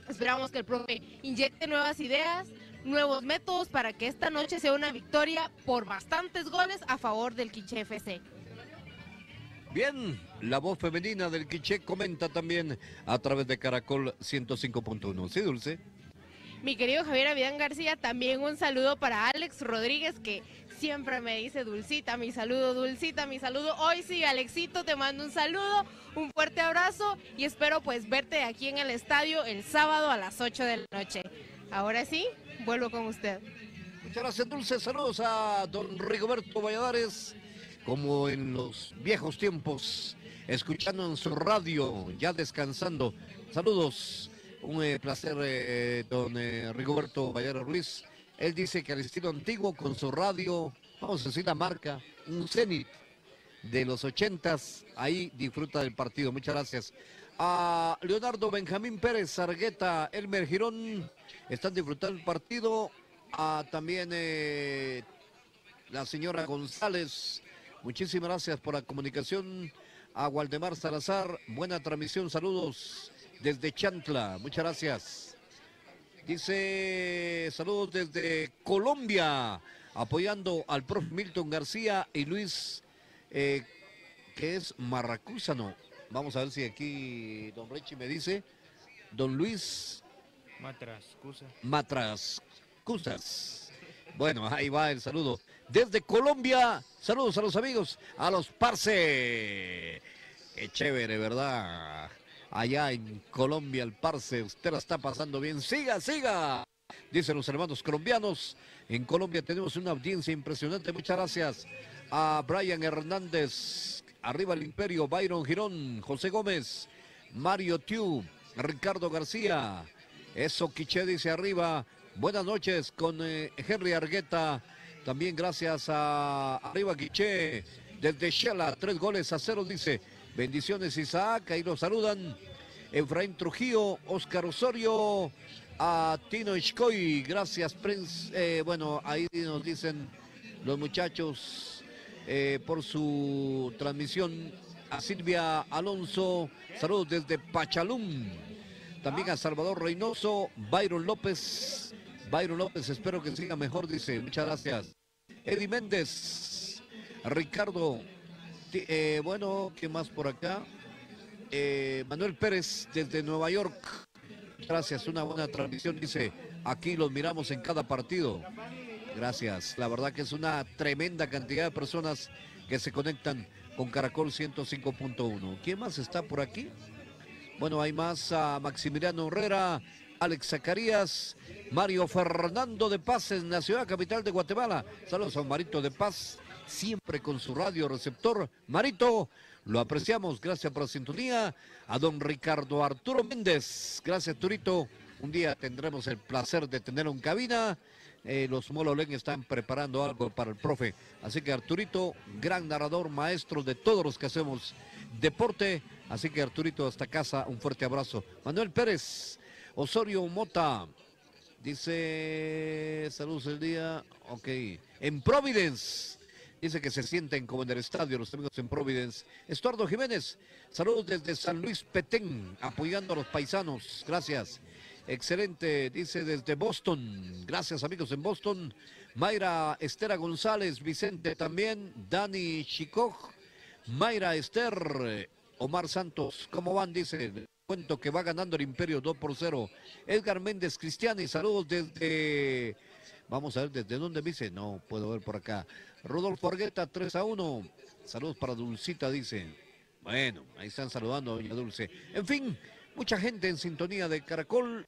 Speaker 4: esperamos que el profe inyecte nuevas ideas, nuevos métodos para que esta noche sea una victoria por bastantes goles a favor del Quiché FC.
Speaker 3: Bien, la voz femenina del Quiché comenta también a través de Caracol 105.1. Sí, Dulce.
Speaker 4: Mi querido Javier Avidán García, también un saludo para Alex Rodríguez, que siempre me dice Dulcita, mi saludo, Dulcita, mi saludo. Hoy sí, Alexito, te mando un saludo, un fuerte abrazo y espero pues verte aquí en el estadio el sábado a las 8 de la noche. Ahora sí, vuelvo con usted.
Speaker 3: Muchas gracias, Dulce. Saludos a don Rigoberto Valladares, como en los viejos tiempos, escuchando en su radio, ya descansando. Saludos, un placer, don Rigoberto Valladares Ruiz. Él dice que al estilo antiguo, con su radio, vamos a decir la marca, un Zenit de los 80s, ahí disfruta del partido. Muchas gracias. A Leonardo Benjamín Pérez, Argueta, Elmer Girón, están disfrutando el partido. También la señora González, muchísimas gracias por la comunicación. A Waldemar Salazar, buena transmisión, saludos desde Chantla, muchas gracias. Dice, saludos desde Colombia, apoyando al profe Milton García y Luis, que es Marracúzano. Vamos a ver si aquí don Rechi me dice, don Luis Matrascusas. Bueno, ahí va el saludo. Desde Colombia, saludos a los amigos, a los parce. Qué chévere, ¿verdad? Allá en Colombia, el parce, usted la está pasando bien. Siga, siga. Dicen los hermanos colombianos. En Colombia tenemos una audiencia impresionante. Muchas gracias a Brian Hernández. Arriba el Imperio, Byron Girón, José Gómez, Mario Tiu, Ricardo García. Eso, Quiché dice arriba. Buenas noches con Henry Argueta. También gracias a arriba Quiché. Desde Shela, 3-0 dice. Bendiciones Isaac, ahí lo saludan. Efraín Trujillo, Oscar Osorio, a Tino Ishkoy, gracias Prince. Bueno, ahí nos dicen los muchachos por su transmisión. A Silvia Alonso, saludos desde Pachalún. También a Salvador Reynoso, Byron López, espero que siga mejor, dice, muchas gracias. Eddie Méndez, Ricardo, bueno, ¿qué más por acá? Manuel Pérez desde Nueva York, gracias, una buena transmisión, dice, aquí los miramos en cada partido. Gracias, la verdad que es una tremenda cantidad de personas que se conectan con Caracol 105.1. ¿Quién más está por aquí? Bueno, hay más a Maximiliano Herrera, Alex Zacarías, Mario Fernando de Paz en la ciudad capital de Guatemala. Saludos a Marito de Paz, siempre con su radio receptor. Marito, lo apreciamos, gracias por la sintonía. A don Ricardo Arturo Méndez, gracias Turito. Un día tendremos el placer de tenerlo en cabina. Los Mololén están preparando algo para el profe. Así que Arturito, gran narrador, maestro de todos los que hacemos deporte. Así que Arturito, hasta casa, un fuerte abrazo. Manuel Pérez, Osorio Mota, dice, saludos el día, ok. En Providence, dice que se sienten como en el estadio los amigos en Providence. Estuardo Jiménez, saludos desde San Luis Petén, apoyando a los paisanos, gracias. Excelente, dice desde Boston, gracias amigos en Boston. Mayra Estera González, Vicente también, Dani Chicoj, Mayra Ester, Omar Santos, ¿cómo van? Dice, cuento que va ganando el Imperio 2-0. Edgar Méndez Cristiani, saludos desde, vamos a ver desde dónde dice, no puedo ver por acá. Rodolfo Argueta, 3-1, saludos para Dulcita, dice. Bueno, ahí están saludando a doña Dulce. En fin, mucha gente en sintonía de Caracol,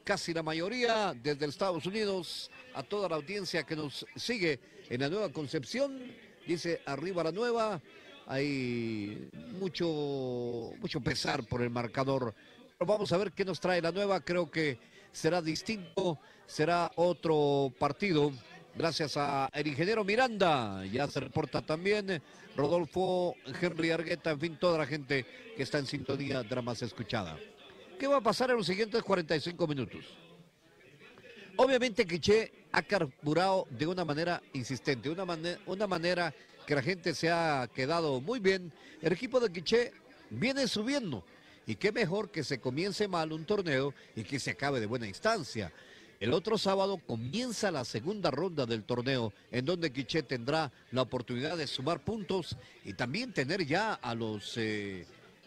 Speaker 3: casi la mayoría desde Estados Unidos, a toda la audiencia que nos sigue en la Nueva Concepción, dice arriba la Nueva, hay mucho pesar por el marcador, pero vamos a ver qué nos trae la Nueva, creo que será distinto, será otro partido, gracias a el ingeniero Miranda, ya se reporta también, Rodolfo, Henry Argueta, en fin, toda la gente que está en sintonía de la más escuchada. ¿Qué va a pasar en los siguientes 45 minutos? Obviamente Quiché ha carburado de una manera insistente, una manera que la gente se ha quedado muy bien. El equipo de Quiché viene subiendo y qué mejor que se comience mal un torneo y que se acabe de buena instancia. El otro sábado comienza la segunda ronda del torneo en donde Quiché tendrá la oportunidad de sumar puntos y también tener ya a los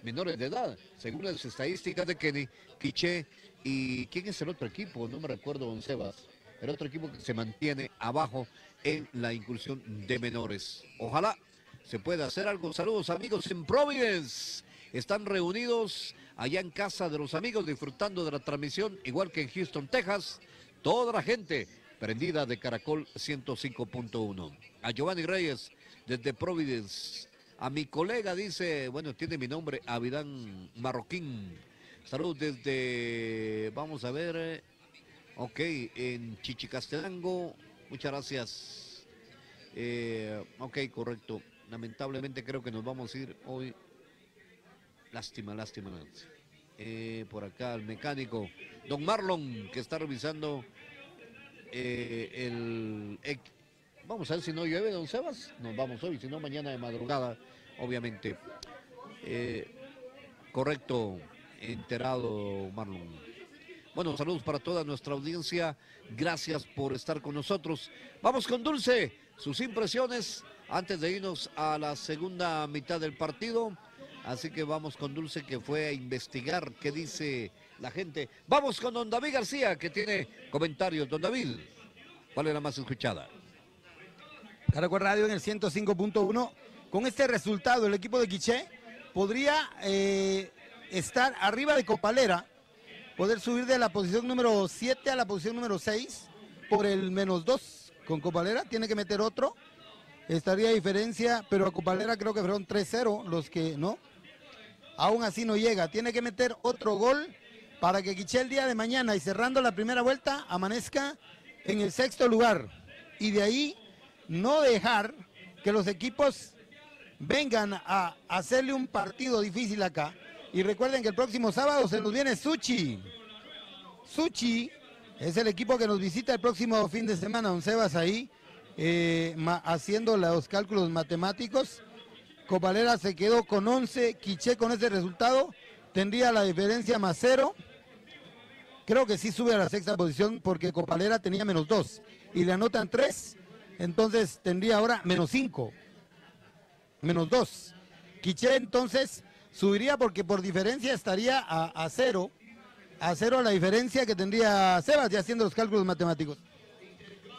Speaker 3: menores de edad. Según las estadísticas de Kenny, Quiché y ¿quién es el otro equipo? No me recuerdo, don Sebas. El otro equipo que se mantiene abajo en la incursión de menores. Ojalá se pueda hacer algo. Saludos amigos en Providence. Están reunidos allá en casa de los amigos disfrutando de la transmisión, igual que en Houston, Texas. Toda la gente prendida de Caracol 105.1. A Giovanni Reyes desde Providence. A mi colega dice, bueno, tiene mi nombre, Abidán Marroquín. Saludos desde, vamos a ver, ok, en Chichicastenango. Muchas gracias. Ok, correcto. Lamentablemente creo que nos vamos a ir hoy. Lástima. Por acá el mecánico, don Marlon, que está revisando vamos a ver si no llueve, don Sebas. Nos vamos hoy, si no mañana de madrugada, obviamente. Correcto, enterado Marlon. Bueno, saludos para toda nuestra audiencia. Gracias por estar con nosotros. Vamos con Dulce, sus impresiones antes de irnos a la segunda mitad del partido. Así que vamos con Dulce, que fue a investigar qué dice la gente. Vamos con don David García, que tiene comentarios. Don David, ¿cuál es la más escuchada?
Speaker 5: Caracol Radio en el 105.1. Con este resultado, el equipo de Quiché podría estar arriba de Copalera, poder subir de la posición número 7 a la posición número 6 por el -2. Con Copalera tiene que meter otro. Estaría diferencia, pero a Copalera creo que fueron 3-0 los que no. Aún así no llega. Tiene que meter otro gol para que Quiché el día de mañana y cerrando la primera vuelta amanezca en el 6º lugar. Y de ahí no dejar que los equipos vengan a hacerle un partido difícil acá. Y recuerden que el próximo sábado se nos viene Suchi. Suchi es el equipo que nos visita el próximo fin de semana, don Sebas, ahí haciendo los cálculos matemáticos. Copalera se quedó con 11, Quiché con ese resultado tendría la diferencia +0. Creo que sí sube a la 6ª posición porque Copalera tenía -2 y le anotan 3, entonces tendría ahora -5, -2. Quiché entonces subiría porque por diferencia estaría a 0 la diferencia que tendría Sebas, ya haciendo los cálculos matemáticos.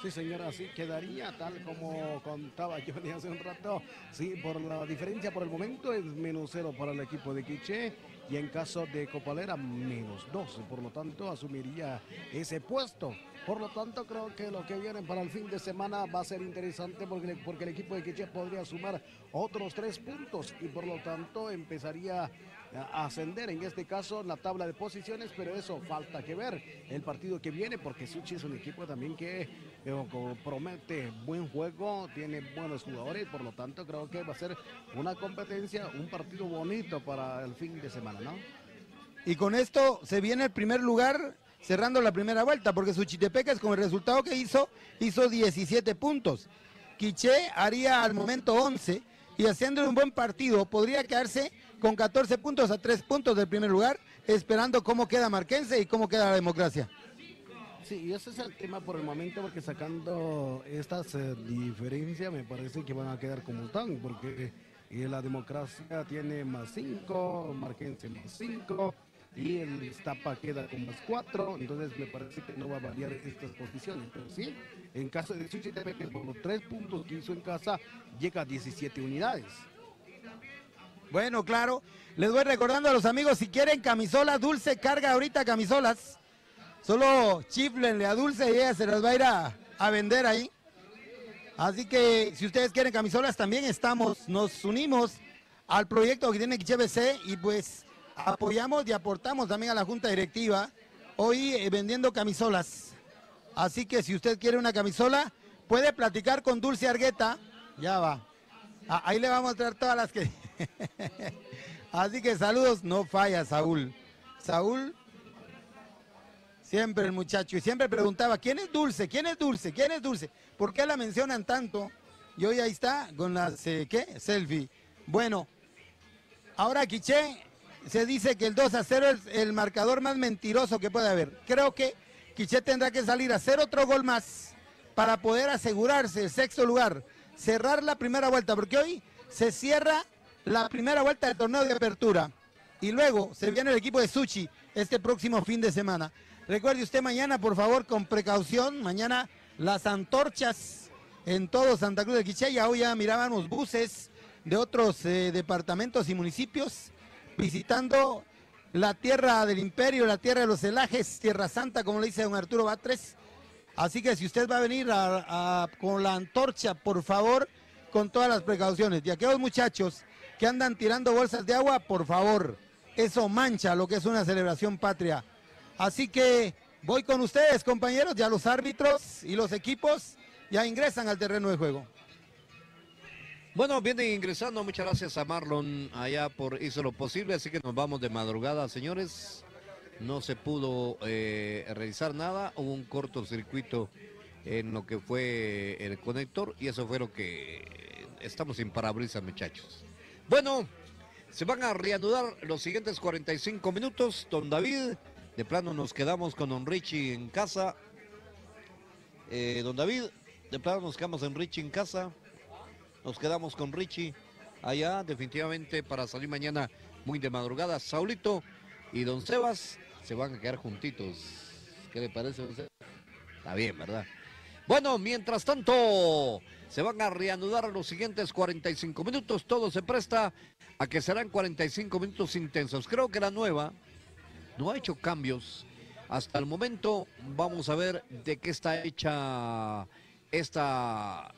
Speaker 1: Sí, señora, así quedaría tal como contaba Johnny hace un rato. Sí, por la diferencia por el momento es -0 para el equipo de Quiché y en caso de Copalera -12. Por lo tanto, asumiría ese puesto. Por lo tanto, creo que lo que viene para el fin de semana va a ser interesante porque el equipo de Quiché podría sumar otros 3 puntos y por lo tanto empezaría a ascender en este caso la tabla de posiciones, pero eso falta que ver el partido que viene porque Suchi es un equipo también que promete buen juego, tiene buenos jugadores, por lo tanto creo que va a ser una competencia, un partido bonito para el fin de semana, ¿no?
Speaker 5: Y con esto se viene el primer lugar cerrando la primera vuelta, porque Suchitepecas con el resultado que hizo 17 puntos. Quiché haría al momento 11 y haciendo un buen partido podría quedarse con 14 puntos a 3 puntos del primer lugar, esperando cómo queda Marquense y cómo queda la Democracia.
Speaker 1: Sí, y ese es el tema por el momento, porque sacando estas diferencias me parece que van a quedar como están, porque la Democracia tiene +5, Marquense +5 y el Iztapa queda con +4, entonces me parece que no va a variar estas posiciones, pero sí, en caso de Suchitepeques, por los 3 puntos que hizo en casa, llega a 17 unidades.
Speaker 5: Bueno, claro, les voy recordando a los amigos, si quieren camisolas, Dulce carga ahorita camisolas, solo chiflenle a Dulce y ella se las va a ir a vender ahí. Así que si ustedes quieren camisolas también nos unimos al proyecto que tiene Quiché FC y pues apoyamos y aportamos también a la junta directiva hoy vendiendo camisolas. Así que si usted quiere una camisola, puede platicar con Dulce Argueta, ya va. Ahí le vamos a traer todas las que... Así que saludos, no falla Saúl. Saúl, siempre el muchacho, y siempre preguntaba, ¿quién es Dulce? ¿Quién es Dulce? ¿Quién es Dulce? ¿Por qué la mencionan tanto? Y hoy ahí está con la, ¿qué? Selfie. Bueno, ahora Quiché se dice que el 2-0 es el marcador más mentiroso que puede haber. Creo que Quiché tendrá que salir a hacer otro gol más para poder asegurarse el 6º lugar, cerrar la primera vuelta, porque hoy se cierra la primera vuelta del torneo de apertura y luego se viene el equipo de Suchi este próximo fin de semana. Recuerde usted mañana, por favor, con precaución, mañana las antorchas en todo Santa Cruz de Quiché, ya hoy ya mirábamos buses de otros departamentos y municipios visitando la tierra del imperio, la tierra de los celajes, Tierra Santa, como le dice don Arturo Batres. Así que si usted va a venir con la antorcha, por favor, con todas las precauciones. Y aquellos muchachos que andan tirando bolsas de agua, por favor, eso mancha lo que es una celebración patria. Así que voy con ustedes, compañeros, ya los árbitros y los equipos ya ingresan al terreno de juego.
Speaker 3: Bueno, vienen ingresando, muchas gracias a Marlon allá por hizo lo posible, así que nos vamos de madrugada, señores. No se pudo realizar nada, hubo un cortocircuito en lo que fue el conector y eso fue lo que estamos sin parabrisas, muchachos. Bueno, se van a reanudar los siguientes 45 minutos, don David. De plano nos quedamos con don Richie en casa. Don David, de plano nos quedamos en Richie en casa. Nos quedamos con Richie allá, definitivamente para salir mañana muy de madrugada. Saulito y don Sebas se van a quedar juntitos. ¿Qué le parece, don Sebas? Está bien, ¿verdad? Bueno, mientras tanto, se van a reanudar los siguientes 45 minutos. Todo se presta a que serán 45 minutos intensos. Creo que la nueva no ha hecho cambios hasta el momento. Vamos a ver de qué está hecha esta,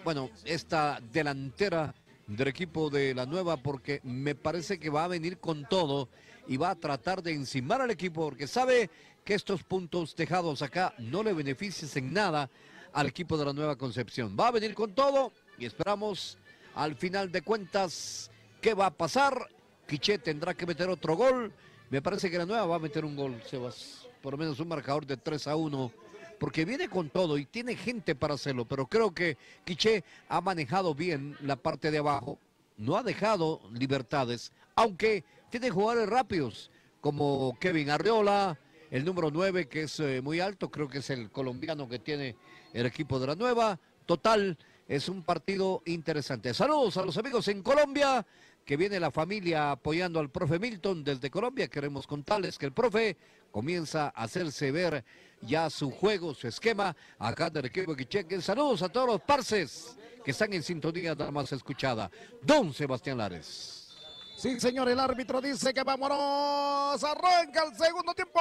Speaker 3: bueno, esta delantera del equipo de la nueva, porque me parece que va a venir con todo y va a tratar de encimar al equipo, porque sabe que estos puntos dejados acá no le benefician en nada al equipo de la Nueva Concepción. Va a venir con todo y esperamos al final de cuentas qué va a pasar. Quiché tendrá que meter otro gol. Me parece que la nueva va a meter un gol, Sebas, por lo menos un marcador de 3-1, porque viene con todo y tiene gente para hacerlo, pero creo que Quiché ha manejado bien la parte de abajo, no ha dejado libertades, aunque tiene jugadores rápidos, como Kevin Arriola, el número 9, que es muy alto, creo que es el colombiano que tiene el equipo de la nueva. Total, es un partido interesante. Saludos a los amigos en Colombia, que viene la familia apoyando al profe Milton desde Colombia. Queremos contarles que el profe comienza a hacerse ver ya su juego, su esquema, acá del equipo de Quiché. Saludos a todos los parces que están en sintonía de la más escuchada. Don Sebastián Lares.
Speaker 1: Sí, señor, el árbitro dice que vámonos, arranca el segundo tiempo,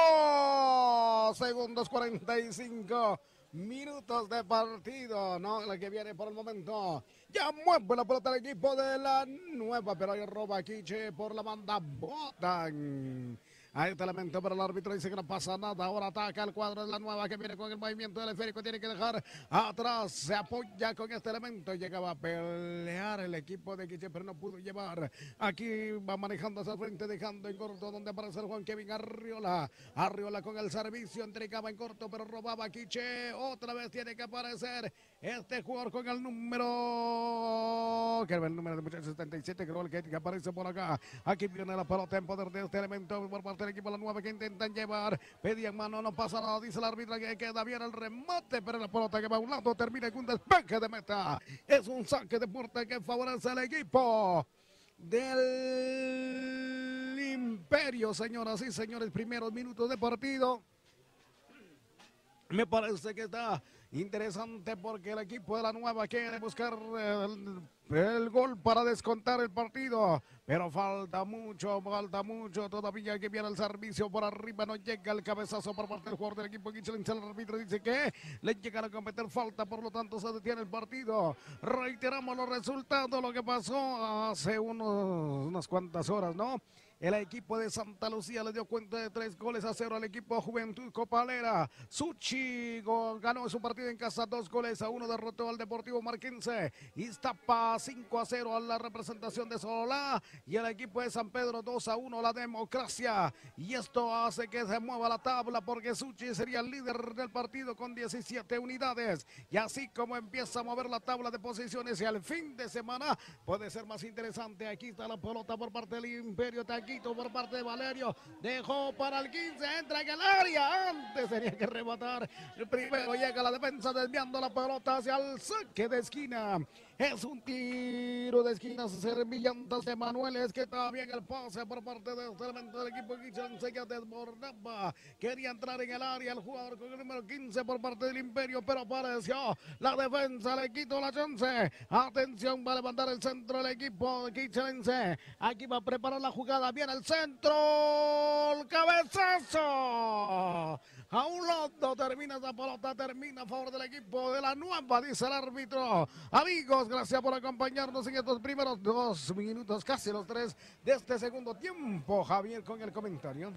Speaker 1: segundos 45 minutos de partido, ¿no? La que viene por el momento, ya mueve la pelota el equipo de la nueva, pero ahí roba Quiché por la banda, botan. A este elemento, pero el árbitro dice que no pasa nada. Ahora ataca el cuadro de la nueva que viene con el movimiento del esférico. Tiene que dejar atrás. Se apoya con este elemento. Llegaba a pelear el equipo de Quiché, pero no pudo llevar. Aquí va manejando hacia el frente, dejando en corto donde aparece el Juan Kevin Arriola. Arriola con el servicio. Entregaba en corto, pero robaba Quiché. Otra vez tiene que aparecer este jugador con el número. Que es el número de muchachos 77. Creo que aparece por acá. Aquí viene la pelota en poder de este elemento por parte del equipo de la nueva que intentan llevar, pedían mano, no pasa nada, dice el árbitro que queda bien el remate, pero la pelota que va a un lado termina con un despeje de meta. Es un saque de puerta que favorece al equipo del Imperio, señoras y señores. Primeros minutos de partido. Me parece que está interesante porque el equipo de la nueva quiere buscar el gol para descontar el partido, pero falta mucho todavía. Que viene el servicio por arriba, no llega el cabezazo por parte del jugador del equipo Quiché. El árbitro dice que le llegan a cometer falta, por lo tanto se detiene el partido. Reiteramos los resultados, lo que pasó hace unas cuantas horas, ¿no? El equipo de Santa Lucía le dio cuenta de 3-0 al equipo Juventud Copalera. Suchi ganó su partido en casa 2-1, derrotó al Deportivo Marquense. Iztapa 5-0 a la representación de Sololá. Y el equipo de San Pedro 2-1 la Democracia. Y esto hace que se mueva la tabla porque Suchi sería el líder del partido con 17 unidades. Y así como empieza a mover la tabla de posiciones y al fin de semana puede ser más interesante. Aquí está la pelota por parte del Imperio. Taquito por parte de Valerio, dejó para el 15, entra en el área, antes tenía que rematar, primero llega la defensa desviando la pelota hacia el saque de esquina. Es un tiro de esquina, servillantas de Manueles, que estaba bien el pase por parte de este elemento del equipo Quiché, que desbordaba, quería entrar en el área el jugador con el número 15 por parte del Imperio, pero apareció la defensa, le quitó la chance. Atención, va a levantar el centro el equipo quichense, aquí va a preparar la jugada, viene el centro, el cabezazo. A un lado termina esa pelota, termina a favor del equipo de la nueva, dice el árbitro. Amigos, gracias por acompañarnos en estos primeros 2 minutos, casi los 3 de este segundo tiempo. Javier con el comentario.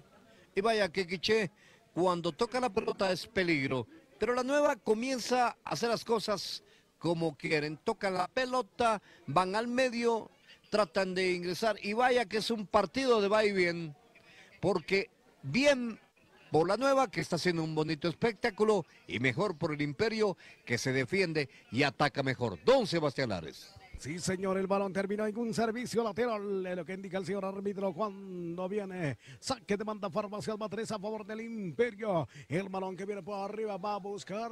Speaker 3: Y vaya que Quiché, cuando toca la pelota es peligro, pero la nueva comienza a hacer las cosas como quieren. Tocan la pelota, van al medio, tratan de ingresar y vaya que es un partido de va y bien, porque bien por la nueva que está haciendo un bonito espectáculo y mejor por el Imperio que se defiende y ataca mejor. Don Sebastián Lares.
Speaker 1: Sí, señor, el balón terminó en un servicio lateral, lo que indica el señor árbitro cuando viene. Saque de banda Farmacias Matriz a favor del Imperio. El balón que viene por arriba va a buscar.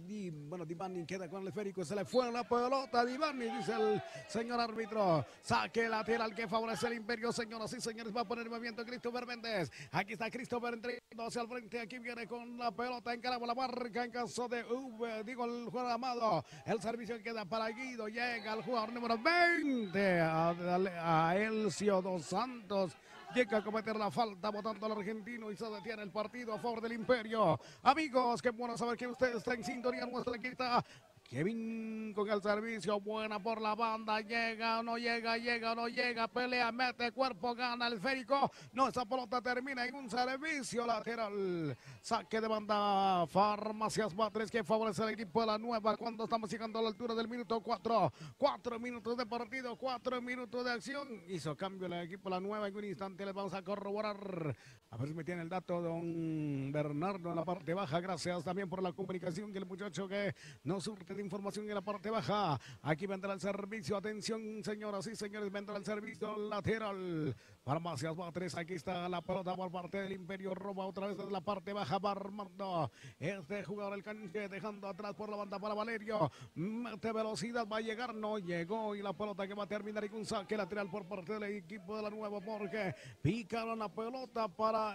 Speaker 1: Y bueno, Divani queda con el esférico. Se le fue la pelota. Divani, dice el señor árbitro. Saque lateral que favorece el Imperio, señoras y señores. Va a poner el movimiento Christopher Méndez. Aquí está Christopher entregando hacia el frente. Aquí viene con la pelota. Encaramos la marca en caso de el jugador Amado. El servicio que queda para Guido. Llega el jugador número 20 a Elcio Dos Santos, llega a cometer la falta botando al argentino y se detiene el partido a favor del Imperio. Amigos, qué bueno saber que usted está en sintonía nuestra, aquí está Kevin con el servicio, buena por la banda, llega o no llega, llega o no llega, pelea, mete cuerpo, gana el esférico, no, esa pelota termina en un servicio lateral, saque de banda Farmacias Matriz que favorece al equipo de la nueva cuando estamos llegando a la altura del minuto 4 minutos de partido, 4 minutos de acción, hizo cambio el equipo de la nueva, en un instante les vamos a corroborar, a ver si me tiene el dato don Bernardo en la parte baja, gracias también por la comunicación que el muchacho que nos surte de información en la parte baja. Aquí vendrá el servicio. Atención, señoras y señores, vendrá el servicio lateral. Farmacias Batres, aquí está la pelota por parte del Imperio. Roba otra vez desde la parte baja. Va armando este jugador el canche, dejando atrás por la banda para Valerio. Mete velocidad, va a llegar, no llegó. Y la pelota que va a terminar y un saque lateral por parte del equipo de la Nueva, porque picaron la pelota para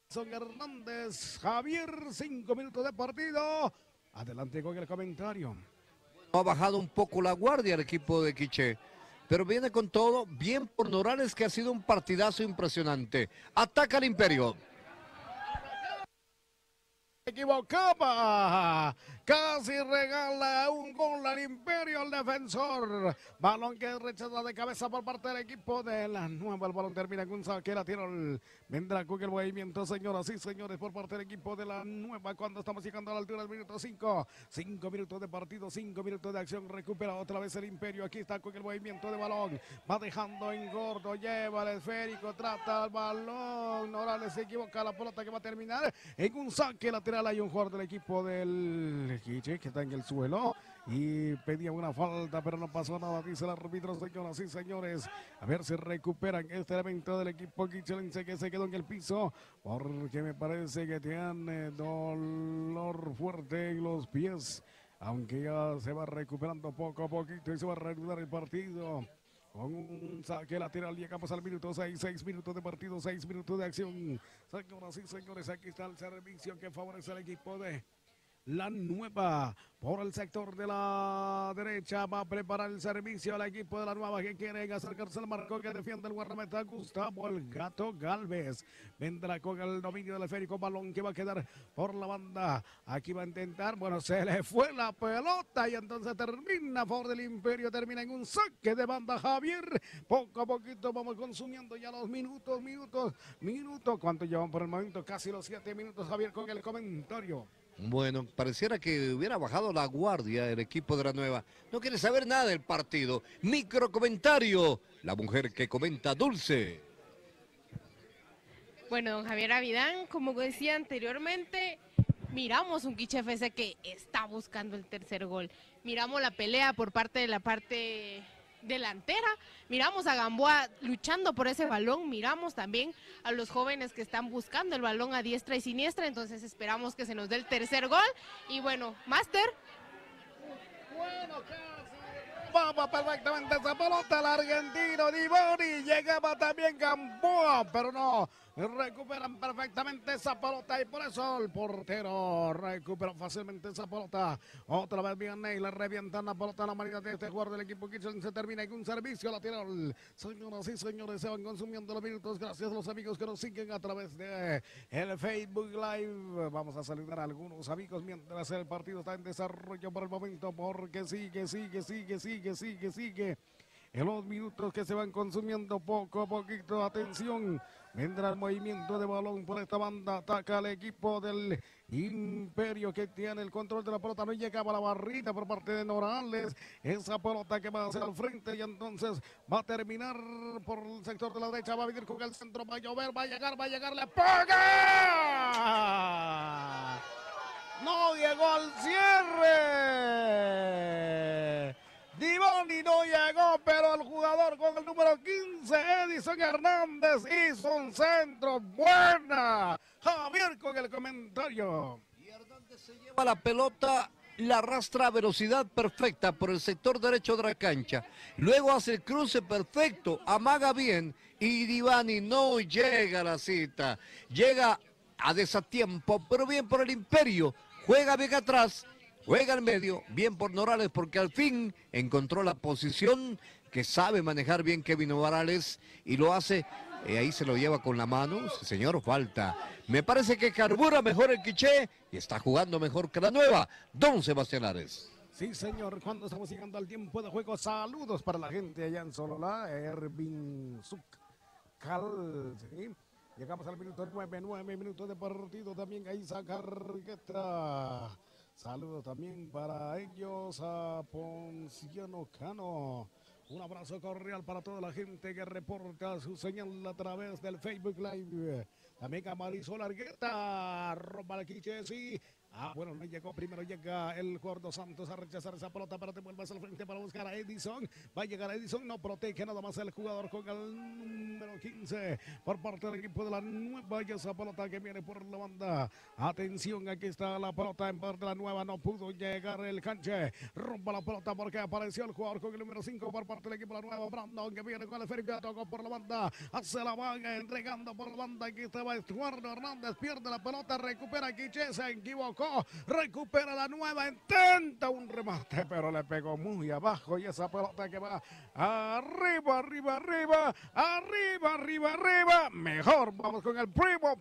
Speaker 1: Son Hernández. Javier, 5 minutos de partido. Adelante con el comentario.
Speaker 3: Ha bajado un poco la guardia el equipo de Quiché, pero viene con todo, bien por Norales, que ha sido un partidazo impresionante. Ataca el Imperio.
Speaker 1: Equivocaba, casi regala un gol al Imperio, al defensor. Balón que rechaza de cabeza por parte del equipo de la Nueva. El balón termina con un saque lateral. Vendrá con el movimiento, señoras y señores, por parte del equipo de la Nueva. Cuando estamos llegando a la altura del minuto 5. 5 minutos de partido, 5 minutos de acción. Recupera otra vez el Imperio. Aquí está con el movimiento de balón. Va dejando en gordo, lleva el esférico, trata el balón. Norales se equivoca, la pelota que va a terminar en un saque lateral. Hay un jugador del equipo del Quiché que está en el suelo y pedía una falta, pero no pasó nada, dice el árbitro, señoras y señores. A ver si recuperan este elemento del equipo quichelense que se quedó en el piso, porque me parece que tiene dolor fuerte en los pies, aunque ya se va recuperando poco a poquito y se va a reanudar el partido. Con un saque lateral llegamos al minuto 6, 6 minutos de partido, 6 minutos de acción. Señoras y señores, aquí está el servicio que favorece al equipo de la Nueva. Por el sector de la derecha va a preparar el servicio al equipo de la Nueva, que quieren acercarse al marco, que defiende el guardameta Gustavo el Gato Galvez. Vendrá con el dominio del esférico, balón que va a quedar por la banda. Aquí va a intentar, bueno, se le fue la pelota y entonces termina a favor del Imperio, termina en un saque de banda Javier. Poco a poquito vamos consumiendo ya los minutos. ¿Cuánto llevan por el momento? Casi los 7 minutos, Javier, con el comentario.
Speaker 3: Bueno, pareciera que hubiera bajado la guardia el equipo de la Nueva. No quiere saber nada del partido. Micro comentario. La mujer que comenta, Dulce.
Speaker 4: Bueno, don Javier Avidán, como decía anteriormente, miramos un Quiché FC que está buscando el tercer gol. Miramos la pelea por parte de la parte delantera, miramos a Gamboa luchando por ese balón, miramos también a los jóvenes que están buscando el balón a diestra y siniestra, entonces esperamos que se nos dé el tercer gol. Y bueno, Master.
Speaker 1: Bueno, casi vamos perfectamente esa pelota, el argentino Divoni, llegaba también Gamboa, pero no, recuperan perfectamente esa pelota y por eso el portero recupera fácilmente esa pelota. Otra vez Vianney, le revientan la pelota a la manera de este jugador del equipo Quiché, se termina en un servicio lateral. Señoras y señores, se van consumiendo los minutos, gracias a los amigos que nos siguen a través de el Facebook Live. Vamos a saludar a algunos amigos mientras el partido está en desarrollo por el momento, porque sigue en los minutos que se van consumiendo poco a poquito. Atención, vendrá el movimiento de balón por esta banda, ataca al equipo del Imperio que tiene el control de la pelota, no llegaba la barrita por parte de Norales, esa pelota que va hacia el frente y entonces va a terminar por el sector de la derecha, va a venir con el centro, va a llover, va a llegar, le pega. No llegó al cierre. Divoni no llegó, pero el jugador con el número 15, Edison Hernández, hizo un centro. Buena. Javier con el comentario.
Speaker 3: Y Hernández se lleva la pelota, la arrastra a velocidad perfecta por el sector derecho de la cancha. Luego hace el cruce perfecto, amaga bien y Divani no llega a la cita. Llega a desatiempo, pero bien por el Imperio. Juega bien atrás. Juega al medio, bien por Norales, porque al fin encontró la posición que sabe manejar bien Kevin Morales y lo hace, ahí se lo lleva con la mano, sí, señor, falta. Me parece que carbura mejor el Quiché y está jugando mejor que la Nueva, don Sebastián Ares.
Speaker 1: Sí, señor, cuando estamos llegando al tiempo de juego, saludos para la gente allá en Sololá, Ervin Zucal, ¿sí? Llegamos al minuto 9 minutos de partido, también ahí saca Cargueta. Saludos también para ellos a Ponciano Cano. Un abrazo cordial para toda la gente que reporta su señal a través del Facebook Live. También a Marisol Argueta, Roba el Quiché, sí. Bueno, no llegó. Primero llega el gordo Santos a rechazar esa pelota, pero te vuelves al frente para buscar a Edison. Va a llegar Edison, no protege nada más el jugador con el número 15 por parte del equipo de la Nueva. Y esa pelota que viene por la banda. Atención, aquí está la pelota en parte de la Nueva. No pudo llegar el canche. Rompa la pelota porque apareció el jugador con el número 5 por parte del equipo de la Nueva. Brandon que viene con el esférico, tocó por la banda. Hace la vaga, entregando por la banda. Aquí estaba Eduardo Hernández. Pierde la pelota, recupera Quiche, se equivocó. Recupera la Nueva, intenta un remate, pero le pegó muy abajo y esa pelota que va arriba, arriba, arriba, arriba, arriba, arriba. Mejor vamos con el primo.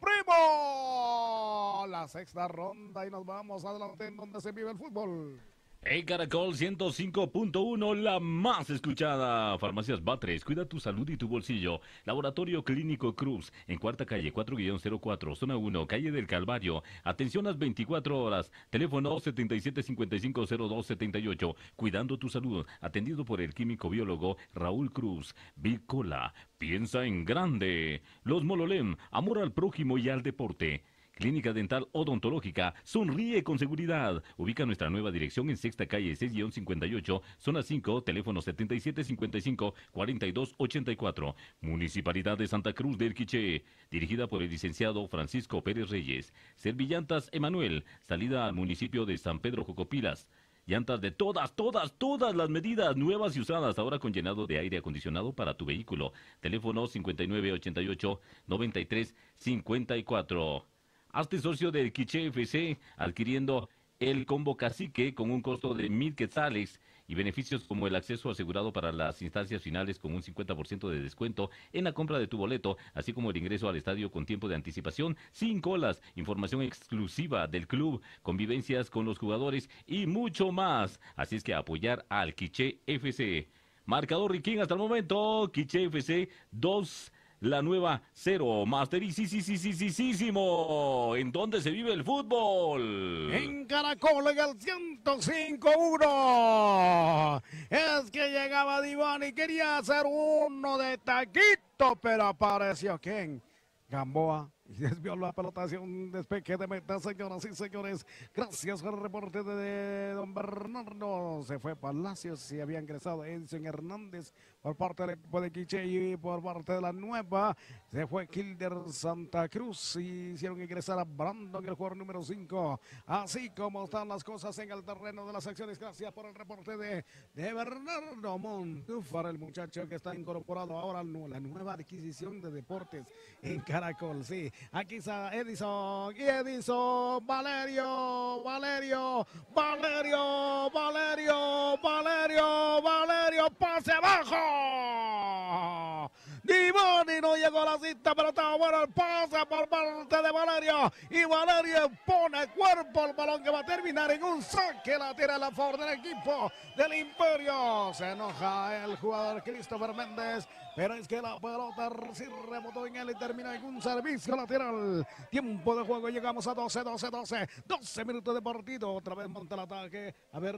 Speaker 1: La sexta ronda y nos vamos adelante en donde se vive el fútbol.
Speaker 2: En Caracol 105.1, la más escuchada. Farmacias Batres, cuida tu salud y tu bolsillo. Laboratorio Clínico Cruz, en Cuarta Calle 4-04, Zona 1, Calle del Calvario. Atención las 24 horas. Teléfono 77550278. Cuidando tu salud, atendido por el químico biólogo Raúl Cruz. Bicola, piensa en grande. Los Mololem, amor al prójimo y al deporte. Clínica Dental Odontológica, sonríe con seguridad. Ubica nuestra nueva dirección en Sexta Calle 6-58, Zona 5, teléfono 7755-4284. Municipalidad de Santa Cruz del Quiché, dirigida por el licenciado Francisco Pérez Reyes. Servillantas Emanuel, salida al municipio de San Pedro Jocopilas. Llantas de todas las medidas, nuevas y usadas, ahora con llenado de aire acondicionado para tu vehículo. Teléfono 5988-9354. Hazte socio del Quiché FC adquiriendo el combo cacique con un costo de 1,000 quetzales y beneficios como el acceso asegurado para las instancias finales con un 50% de descuento en la compra de tu boleto, así como el ingreso al estadio con tiempo de anticipación, sin colas, información exclusiva del club, convivencias con los jugadores y mucho más. Así es que apoyar al Quiché FC. Marcador Riquín hasta el momento, Quiché FC 2. La Nueva 0, masterísimo. ¿En dónde se vive el fútbol?
Speaker 1: En Caracol, en el 105.1. Es que llegaba Diván y quería hacer uno de taquito, pero apareció ¿quién? Gamboa. Y desvió la pelota hacia un despeje de meta, señoras y señores. Gracias al reporte de don Bernardo. Se fue Palacios y había ingresado Edson Hernández por parte del equipo de Quiché y por parte de la Nueva. Se fue Kilder Santa Cruz y hicieron ingresar a Brandon, el jugador número 5. Así como están las cosas en el terreno de las acciones. Gracias por el reporte de Bernardo Montúfar, el muchacho que está incorporado ahora a la nueva adquisición de deportes en Caracol. Sí. Aquí está Edison, Valerio, pase abajo. Divani no llegó a la cita, pero estaba bueno el pase por parte de Valerio. Y Valerio pone cuerpo al balón que va a terminar en un saque lateral a favor del equipo del Imperio. Se enoja el jugador Christopher Méndez, pero es que la pelota sí rebotó en él y termina en un servicio lateral. Tiempo de juego, llegamos a 12 minutos de partido. Otra vez monta el ataque. A ver,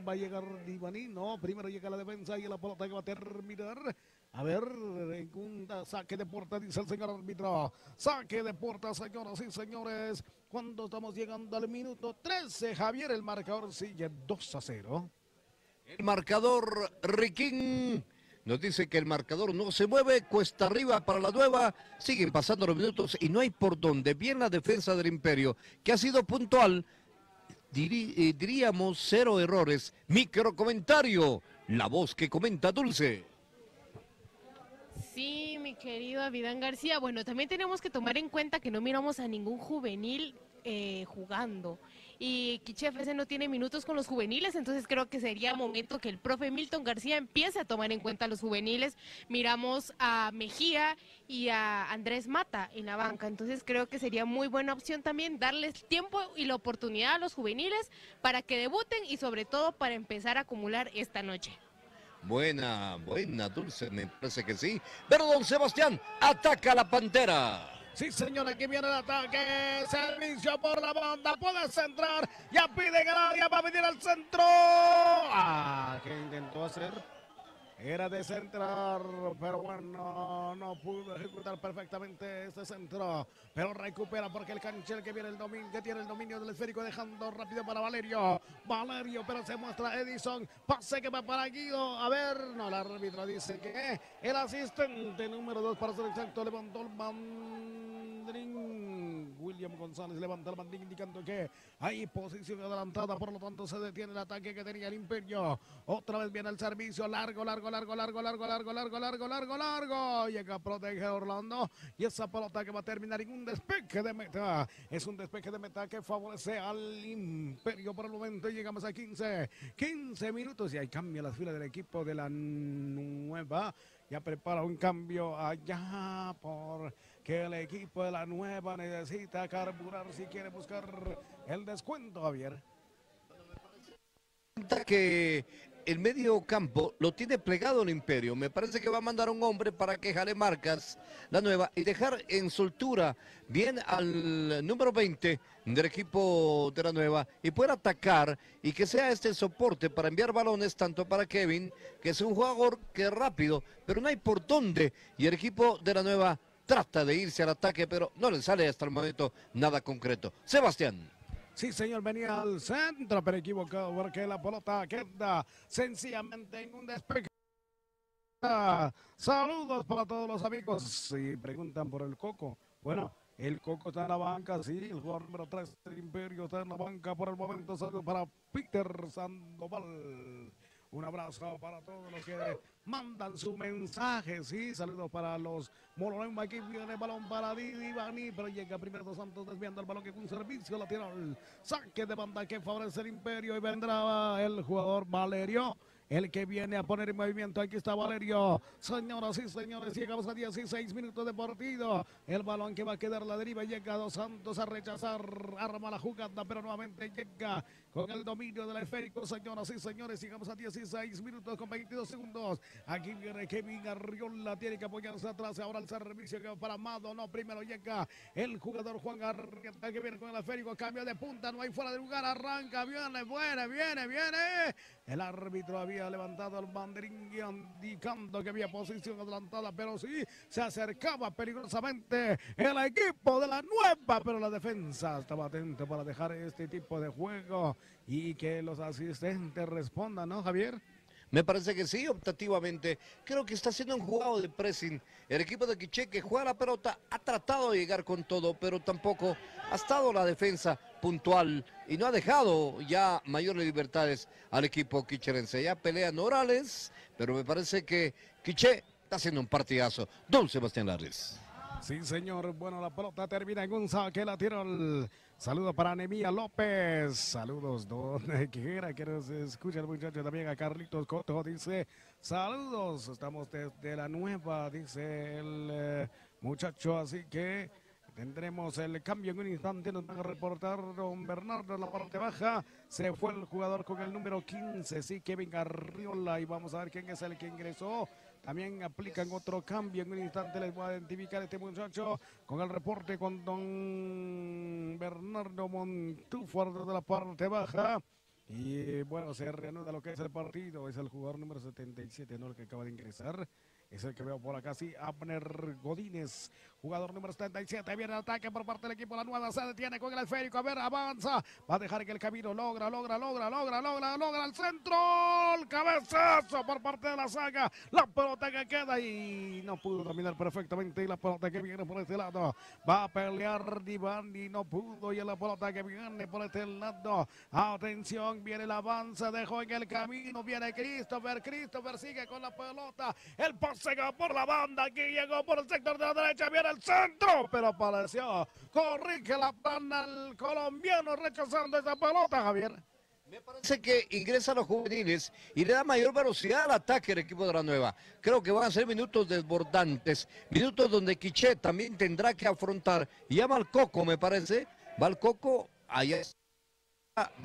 Speaker 1: va a llegar Divani. No, primero llega la defensa y la pelota que va a terminar. A ver, en un saque de puerta, dice el señor árbitro. Saque de puerta, señoras y señores. Cuando estamos llegando al minuto 13, Javier, el marcador sigue 2-0.
Speaker 3: El marcador, Riquín, nos dice que el marcador no se mueve, cuesta arriba para la Nueva. Siguen pasando los minutos y no hay por dónde. Bien la defensa del Imperio, que ha sido puntual. Diríamos 0 errores. Micro comentario, la voz que comenta Dulce.
Speaker 4: Sí, mi querido Abidán García. Bueno, también tenemos que tomar en cuenta que no miramos a ningún juvenil jugando. Y Quiché FC no tiene minutos con los juveniles, entonces creo que sería momento que el profe Milton García empiece a tomar en cuenta a los juveniles. Miramos a Mejía y a Andrés Mata en la banca, entonces creo que sería muy buena opción también darles tiempo y la oportunidad a los juveniles para que debuten y sobre todo para empezar a acumular esta noche.
Speaker 3: Buena, Dulce, me parece que sí. Pero don Sebastián ataca a la Pantera.
Speaker 1: Sí, señor, aquí viene el ataque. Servicio por la banda. Puede centrar. Ya pide el área. Va a venir al centro. ¿Qué intentó hacer? Era de centrar, pero bueno, no pudo ejecutar perfectamente este centro. Pero recupera porque el Canchel que viene el dominio, que tiene el dominio del esférico, dejando rápido para Valerio. Valerio, pero se muestra Edison. Pase que va para Guido. A ver, no, el árbitro dice que el asistente número 2 para ser exacto levantó el mandrín. William González levanta el mandín indicando que hay posición adelantada, por lo tanto se detiene el ataque que tenía el Imperio. Otra vez viene el servicio largo. Llega a proteger Orlando y esa pelota que va a terminar en un despeje de meta. Es un despeje de meta que favorece al Imperio por el momento. Llegamos a 15 minutos y ahí cambia las filas del equipo de la Nueva. Ya prepara un cambio allá porque el equipo de la Nueva necesita carburar si quiere buscar el descuento, Javier.
Speaker 3: Que el medio campo lo tiene plegado el Imperio. Me parece que va a mandar a un hombre para que jale marcas la Nueva y dejar en soltura bien al número 20 del equipo de la Nueva y poder atacar y que sea este el soporte para enviar balones tanto para Kevin, que es un jugador que es rápido, pero no hay por dónde, y el equipo de la Nueva trata de irse al ataque, pero no le sale hasta el momento nada concreto. Sebastián.
Speaker 1: Sí, señor, venía al centro, pero equivocado porque la pelota queda sencillamente en un despeje. Saludos para todos los amigos. Si preguntan por el Coco, bueno, el Coco está en la banca, sí, el jugador número 3 del Imperio está en la banca por el momento. Saludos para Peter Sandoval. Un abrazo para todos los que mandan su mensaje, sí, saludos para los Mololemba. Aquí viene el balón para Didi Bani, pero llega primero Dos Santos desviando el balón que con un servicio lateral, saque de banda que favorece el Imperio y vendrá el jugador Valerio, el que viene a poner en movimiento. Aquí está Valerio. Señoras y señores, llegamos a 16 minutos de partido. El balón que va a quedar a la deriva. Llega Dos Santos a rechazar. Arma la jugada, pero nuevamente llega con el dominio del esférico. Señoras y señores, llegamos a 16 minutos con 22 segundos. Aquí viene Kevin Arriola. Tiene que apoyarse atrás. Ahora el servicio que va para Amado. No, primero llega el jugador Juan Arrieta que viene con el esférico. Cambio de punta. No hay fuera de lugar. Arranca. Viene. El árbitro había levantado el banderín indicando que había posición adelantada, pero sí se acercaba peligrosamente el equipo de la Nueva, pero la defensa estaba atenta para dejar este tipo de juego y que los asistentes respondan, ¿no, Javier?
Speaker 3: Me parece que sí, optativamente. Creo que está haciendo un jugado de pressing. El equipo de Quiché, que juega la pelota, ha tratado de llegar con todo, pero tampoco ha estado la defensa puntual y no ha dejado ya mayores libertades al equipo quicherense. Ya pelean orales, pero me parece que Quiché está haciendo un partidazo. Don Sebastián Larris.
Speaker 1: Sí, señor. Bueno, la pelota termina en un saque lateral. Saludos para Anemía López. Saludos donde quiera que nos escuche el muchacho. También a Carlitos Coto dice saludos. Estamos desde la Nueva, dice el muchacho. Así que tendremos el cambio en un instante. Nos van a reportar don Bernardo en la parte baja. Se fue el jugador con el número 15. Sí, Kevin Arriola. Y vamos a ver quién es el que ingresó. También aplican otro cambio. En un instante les voy a identificar a este muchacho con el reporte con don Bernardo Montúfar de la parte baja. Y bueno, se reanuda lo que es el partido. Es el jugador número 77, ¿no? El que acaba de ingresar. Es el que veo por acá, sí, Abner Godínez, jugador número 77, viene el ataque por parte del equipo, la Nueva se detiene con el esférico, a ver, avanza, va a dejar que el camino, logra el centro, el cabezazo por parte de la saga, la pelota que queda y no pudo dominar perfectamente, y la pelota que viene por este lado, va a pelear Divani, no pudo, y la pelota que viene por este lado, atención, viene el avance, dejó en el camino, viene Christopher sigue con la pelota, el pase por la banda, aquí llegó por el sector de la derecha, viene el centro, pero apareció, corrige la plana el colombiano rechazando esa pelota, Javier.
Speaker 3: Me parece que ingresa a los juveniles y le da mayor velocidad al ataque al equipo de la Nueva. Creo que van a ser minutos desbordantes, minutos donde Quiché también tendrá que afrontar, y llama al Coco, me parece, va al Coco, allá está.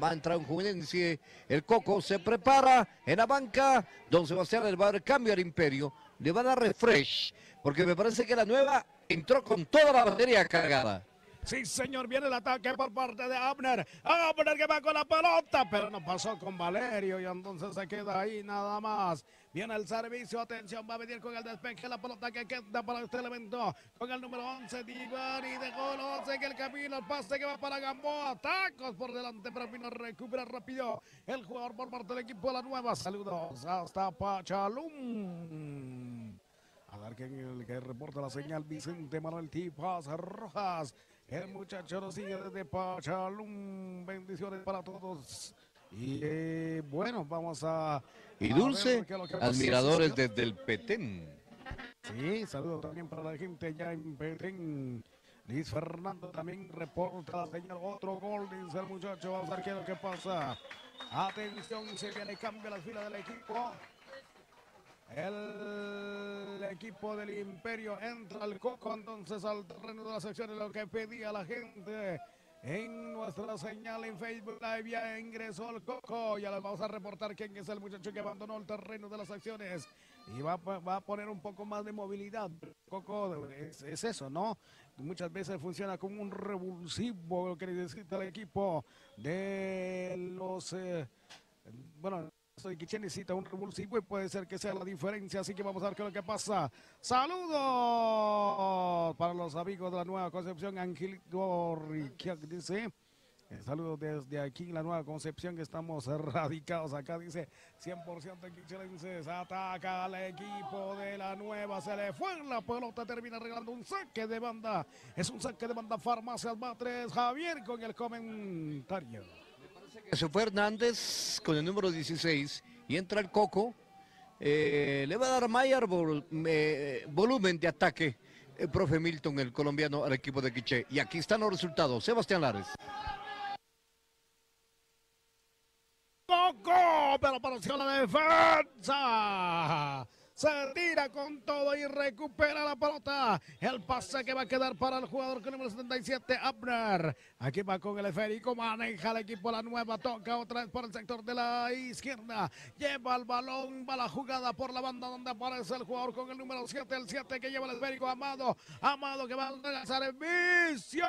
Speaker 3: Va a entrar un juvenil, si el Coco se prepara en la banca, don Sebastián le va a dar cambio al Imperio, le va a dar refresh, porque me parece que la Nueva entró con toda la batería cargada.
Speaker 1: Sí, señor, viene el ataque por parte de Abner. Abner que va con la pelota, pero no pasó con Valerio y entonces se queda ahí nada más. Viene el servicio, atención, va a venir con el despeje, la pelota que queda para este elemento. Con el número 11, Divani, dejó el 11 en el camino, el pase que va para Gamboa. Tacos por delante, pero vino a recuperar rápido el jugador por parte del equipo de la nueva. Saludos hasta Pachalum. A ver quién es el que reporta la señal, Vicente Manuel Tipas Rojas. El muchacho nos sigue desde Pachalum. Bendiciones para todos. Y bueno, vamos a...
Speaker 3: Y
Speaker 1: a
Speaker 3: Dulce,
Speaker 1: ver qué es lo que pasa,
Speaker 3: admiradores
Speaker 1: señor.
Speaker 3: desde el Petén.
Speaker 1: Sí, saludos también para la gente ya en Petén. Luis Fernando también reporta la señal. Otro gol, dice el muchacho. Vamos a ver qué es lo que pasa. Atención, se viene, cambia las filas del equipo. El equipo del Imperio entra al Coco entonces al terreno de la sección, de lo que pedía la gente en nuestra señal en Facebook Live. Ya ingresó el Coco, ya les vamos a reportar quién es el muchacho que abandonó el terreno de las acciones y va a poner un poco más de movilidad. Coco es eso, ¿no? Muchas veces funciona como un revulsivo, lo que necesita el equipo de los... bueno, soy Quiché, necesita un revulsivo y puede ser que sea la diferencia, así que vamos a ver qué es lo que pasa. Saludos para los amigos de la Nueva Concepción. Angelito Riquia dice, saludos desde aquí en la Nueva Concepción, que estamos radicados acá, dice 100% quichelenses. Ataca al equipo de la Nueva, se le fue en la pelota, termina regalando un saque de banda. Es un saque de banda, Farmacias Batres. Javier con el comentario.
Speaker 3: Se fue Hernández con el número 16 y entra el Coco. Le va a dar Mayer volumen de ataque, el profe Milton, el colombiano, al equipo de Quiché. Y aquí están los resultados. Sebastián Lares.
Speaker 1: Coco, pero apareció la defensa. Se tira con todo y recupera la pelota. El pase que va a quedar para el jugador con el número 77, Abner. Aquí va con el esférico, maneja el equipo la Nueva, toca otra vez por el sector de la izquierda. Lleva el balón, va la jugada por la banda donde aparece el jugador con el número 7, el 7 que lleva el esférico, Amado. Amado que va a servicio.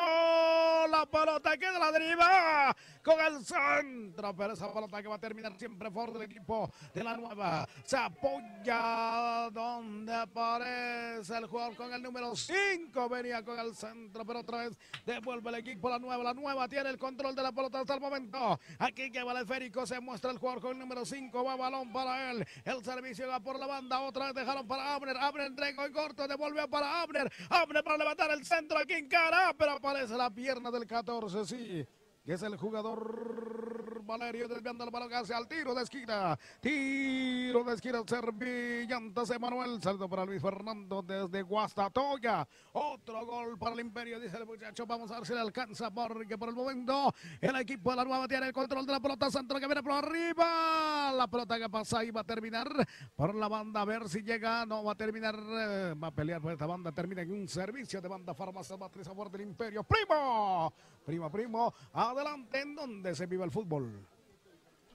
Speaker 1: La pelota queda la deriva con el centro, pero esa pelota que va a terminar siempre por el equipo de la Nueva. Se apoya donde aparece el jugador con el número 5, venía con el centro, pero otra vez devuelve el equipo la Nueva tiene el control de la pelota hasta el momento. Aquí lleva el esférico, se muestra el jugador con el número 5, va balón para él, el servicio va por la banda, otra vez dejaron para Abner, entregó en corto, devolvió para Abner para levantar el centro, aquí en cara, pero aparece la pierna del 14, sí, que es el jugador Valerio, desviando el balón hacia el tiro de esquina, Servillantas Emanuel, salto para Luis Fernando desde Guastatoya, otro gol para el Imperio, dice el muchacho, vamos a ver si le alcanza, porque por el momento el equipo de la Nueva tiene el control de la pelota, centro que viene por arriba, la pelota que pasa y va a terminar por la banda, a ver si llega, no va a terminar, va a pelear por esta banda, termina en un servicio de banda, Farmacia Matriz a favor del Imperio, primo, adelante, en donde se vive el fútbol.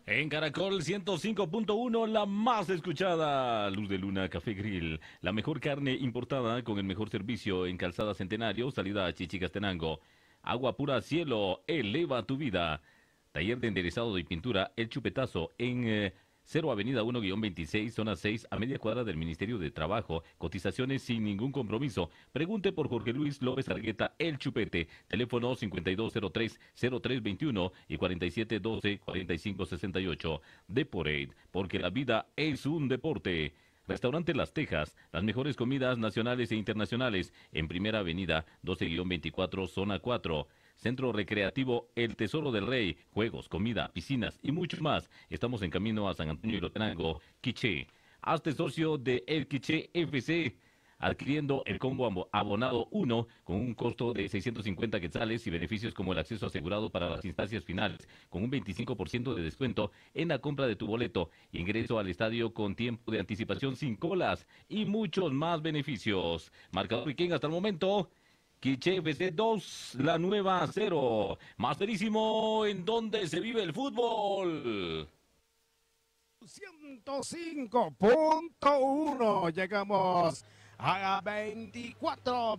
Speaker 2: En Caracol 105.1, la más escuchada, Luz de Luna Café Grill, la mejor carne importada con el mejor servicio en Calzada Centenario, salida a Chichicastenango. Agua pura cielo, eleva tu vida. Taller de enderezado y pintura, El Chupetazo, en 0 Avenida 1-26, zona 6, a media cuadra del Ministerio de Trabajo. Cotizaciones sin ningún compromiso. Pregunte por Jorge Luis López Argueta, El Chupete. Teléfono 5203-0321 y 4712-4568. Deporate, porque la vida es un deporte. Restaurante Las Tejas, las mejores comidas nacionales e internacionales. En Primera Avenida 12-24, zona 4. Centro Recreativo El Tesoro del Rey, juegos, comida, piscinas y mucho más. Estamos en camino a San Antonio y Lotenango, Quiché. Hazte socio de El Quiché FC, adquiriendo el combo abonado 1 con un costo de 650 quetzales y beneficios como el acceso asegurado para las instancias finales, con un 25% de descuento en la compra de tu boleto, ingreso al estadio con tiempo de anticipación sin colas y muchos más beneficios. Marcador Riquén hasta el momento. Quiché FC 2, la Nueva 0. Masterísimo, en donde se vive el fútbol.
Speaker 1: 105.1, llegamos A 24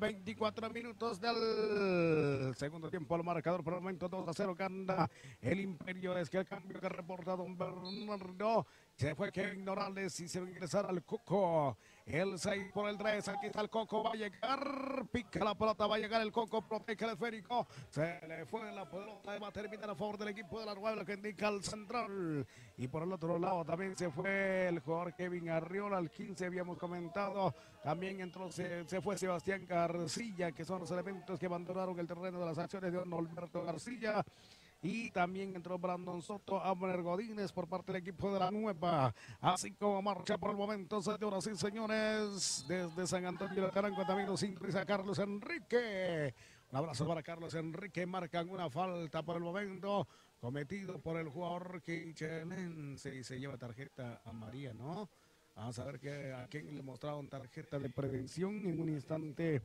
Speaker 1: minutos del segundo tiempo. El marcador por el momento 2-0 gana el Imperio. Es que el cambio que reporta don Bernardo. Se fue Kevin Morales y se va a ingresar al Coco. El 6 por el 3. Aquí está el Coco. Va a llegar. Pica la pelota. Va a llegar el Coco. Protege el esférico. Se le fue la pelota. Va a terminar a favor del equipo de la Nueva, lo que indica el central. Y por el otro lado también se fue el jugador Kevin Arriola. Al 15 habíamos comentado. También entró, se fue Sebastián García, que son los elementos que abandonaron el terreno de las acciones de don Alberto García. Y también entró Brandon Soto, Abner Godínez por parte del equipo de la Nueva. Así como marcha por el momento, señoras y señores, desde San Antonio de Caranco también nos sintoniza Carlos Enrique. Un abrazo para Carlos Enrique. Marcan una falta por el momento cometido por el jugador quichelense y se lleva tarjeta amarilla, ¿no? Vamos a ver a quién le mostraron tarjeta de prevención. En un instante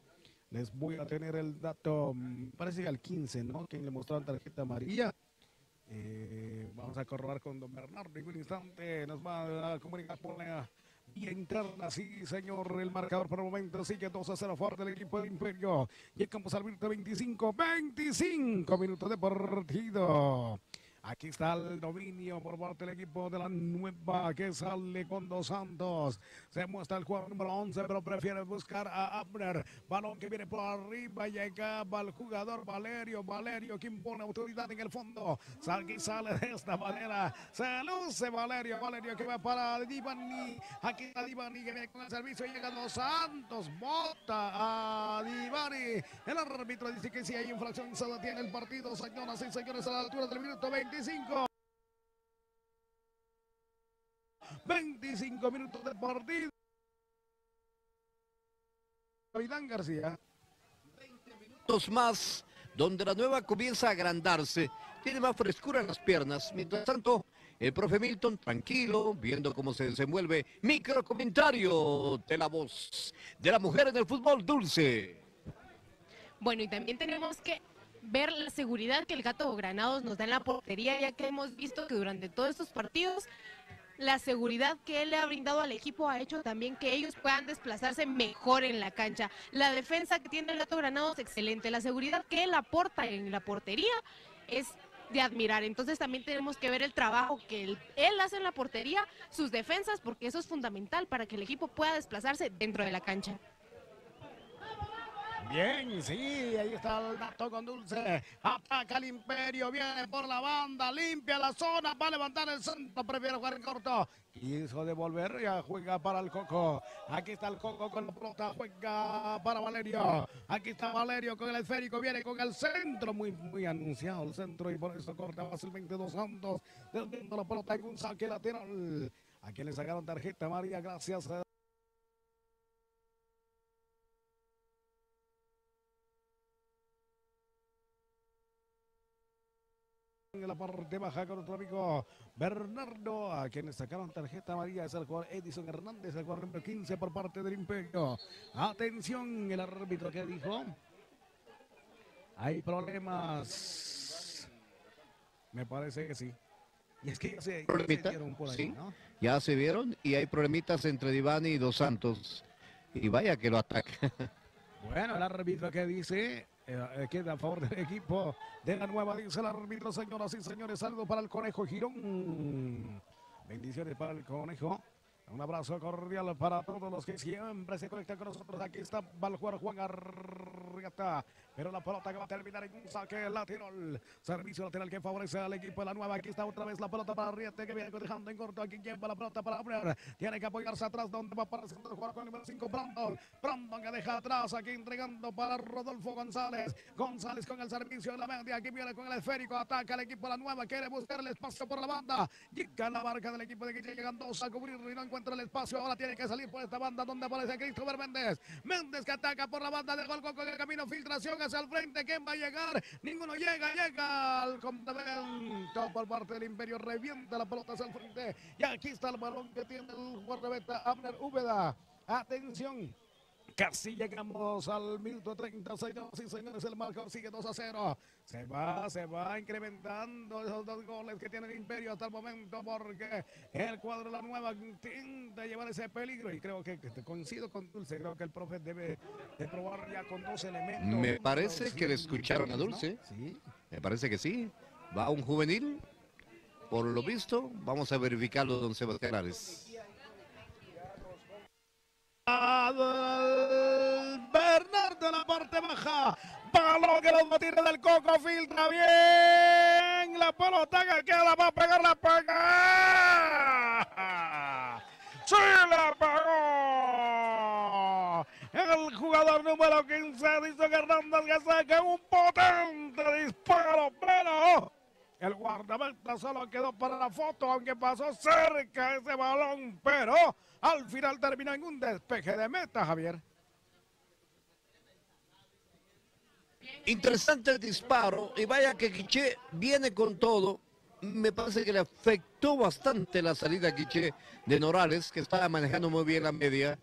Speaker 1: les voy a tener el dato, parece que al 15, ¿no? Quien le mostraron tarjeta amarilla. Vamos a corroborar con don Bernardo. En un instante nos va a comunicar por la vía interna. Sí, señor, el marcador por el momento sigue 2-0 fuerte el equipo del Imperio. Llegamos al minuto 25 minutos de partido. Aquí está el dominio por parte del equipo de la Nueva, que sale con Dos Santos. Se muestra el jugador número 11, pero prefiere buscar a Abner. Balón que viene por arriba, llegaba el jugador Valerio que impone autoridad en el fondo. Aquí sale de esta manera. Se luce Valerio que va para Divani. Aquí está Divani que viene con el servicio. Llega Dos Santos, bota a Divani. El árbitro dice que si hay infracción se detiene el partido, señoras y señores, a la altura del minuto 25 minutos de partido. Avidán García.
Speaker 3: 20 minutos más, donde la Nueva comienza a agrandarse. Tiene más frescura en las piernas. Mientras tanto, el profe Milton, tranquilo, viendo cómo se desenvuelve. Micro comentario de la voz de la mujer en el fútbol, Dulce.
Speaker 4: Bueno, y también tenemos que ver la seguridad que el Gato Granados nos da en la portería, ya que hemos visto que durante todos estos partidos la seguridad que él le ha brindado al equipo ha hecho también que ellos puedan desplazarse mejor en la cancha. La defensa que tiene el Gato Granados, excelente. La seguridad que él aporta en la portería es de admirar. Entonces también tenemos que ver el trabajo que él hace en la portería, sus defensas, porque eso es fundamental para que el equipo pueda desplazarse dentro de la cancha.
Speaker 1: Bien, sí, ahí está el dato con Dulce. Ataca el Imperio, viene por la banda, limpia la zona, va a levantar el centro, prefiere jugar en corto. Quiso devolver, ya juega para el Coco. Aquí está el Coco con la pelota, juega para Valerio. Aquí está Valerio con el esférico, viene con el centro, muy anunciado el centro y por eso corta fácilmente Dos Santos. Desviando la pelota en un saque lateral. A quien le sacaron tarjeta María, gracias. En la parte baja con nuestro amigo Bernardo, a quienes sacaron tarjeta amarilla es el jugador Edison Hernández, el jugador número 15 por parte del Imperio. Atención, el árbitro que dijo: hay problemas. Me parece que sí. Y es que ya se vieron por ahí,
Speaker 3: sí,
Speaker 1: ¿no?
Speaker 3: Ya se vieron y hay problemitas entre Divani y Dos Santos. Y vaya que lo ataca.
Speaker 1: Bueno, el árbitro que dice queda a favor del equipo de la Nueva, dice el árbitro, señoras y señores. Saludos para el Conejo Girón. Bendiciones para el Conejo. Un abrazo cordial para todos los que siempre se conectan con nosotros. Aquí está, va el jugador Juan Arrieta, pero la pelota que va a terminar en un saque lateral. Servicio lateral que favorece al equipo de la Nueva. Aquí está otra vez la pelota para Arrieta, que viene dejando en corto. Aquí lleva la pelota para Abner. Tiene que apoyarse atrás, donde va para el centro el jugador con el número 5, Brandon. Brandon que deja atrás, aquí entregando para Rodolfo González. González con el servicio de la media. Aquí viene con el esférico. Ataca el equipo de la Nueva. Quiere buscar el espacio por la banda. Llega la marca del equipo de que llegan dos a cubrir y no encuentra el espacio. Ahora tiene que salir por esta banda donde aparece Christopher Méndez. Méndez que ataca por la banda, dejó el Coco en el camino, filtración hacia el frente. ¿Quién va a llegar? Ninguno llega al complemento por parte del Imperio. Revienta la pelota hacia el frente. Y aquí está el balón que tiene el guardameta Abner Úbeda. Atención. Casi llegamos al minuto 30, señoras y señores, el marcador sigue 2-0. Se va incrementando esos 2 goles que tiene el Imperio hasta el momento, porque el cuadro de la Nueva intenta llevar ese peligro, y creo que coincido con Dulce, creo que el profe debe de probar ya con 2 elementos.
Speaker 3: Me parece que le escucharon a Dulce.
Speaker 1: ¿No? Sí.
Speaker 3: Me parece que sí. Va un juvenil. Por lo visto, vamos a verificarlo, don Sebastián Ares.
Speaker 1: Bernardo en la parte baja, balón que los matines del Coco, filtra bien, la pelota que queda, va a pegar, la pega, ¡sí la pegó! El jugador número 15, dice Hernández, que saca un potente disparo, pero el guardameta solo quedó para la foto, aunque pasó cerca ese balón, pero al final terminó en un despeje de meta, Javier.
Speaker 3: Interesante el disparo, y vaya que Quiché viene con todo. Me parece que le afectó bastante la salida a Quiché de Norales, que estaba manejando muy bien la media.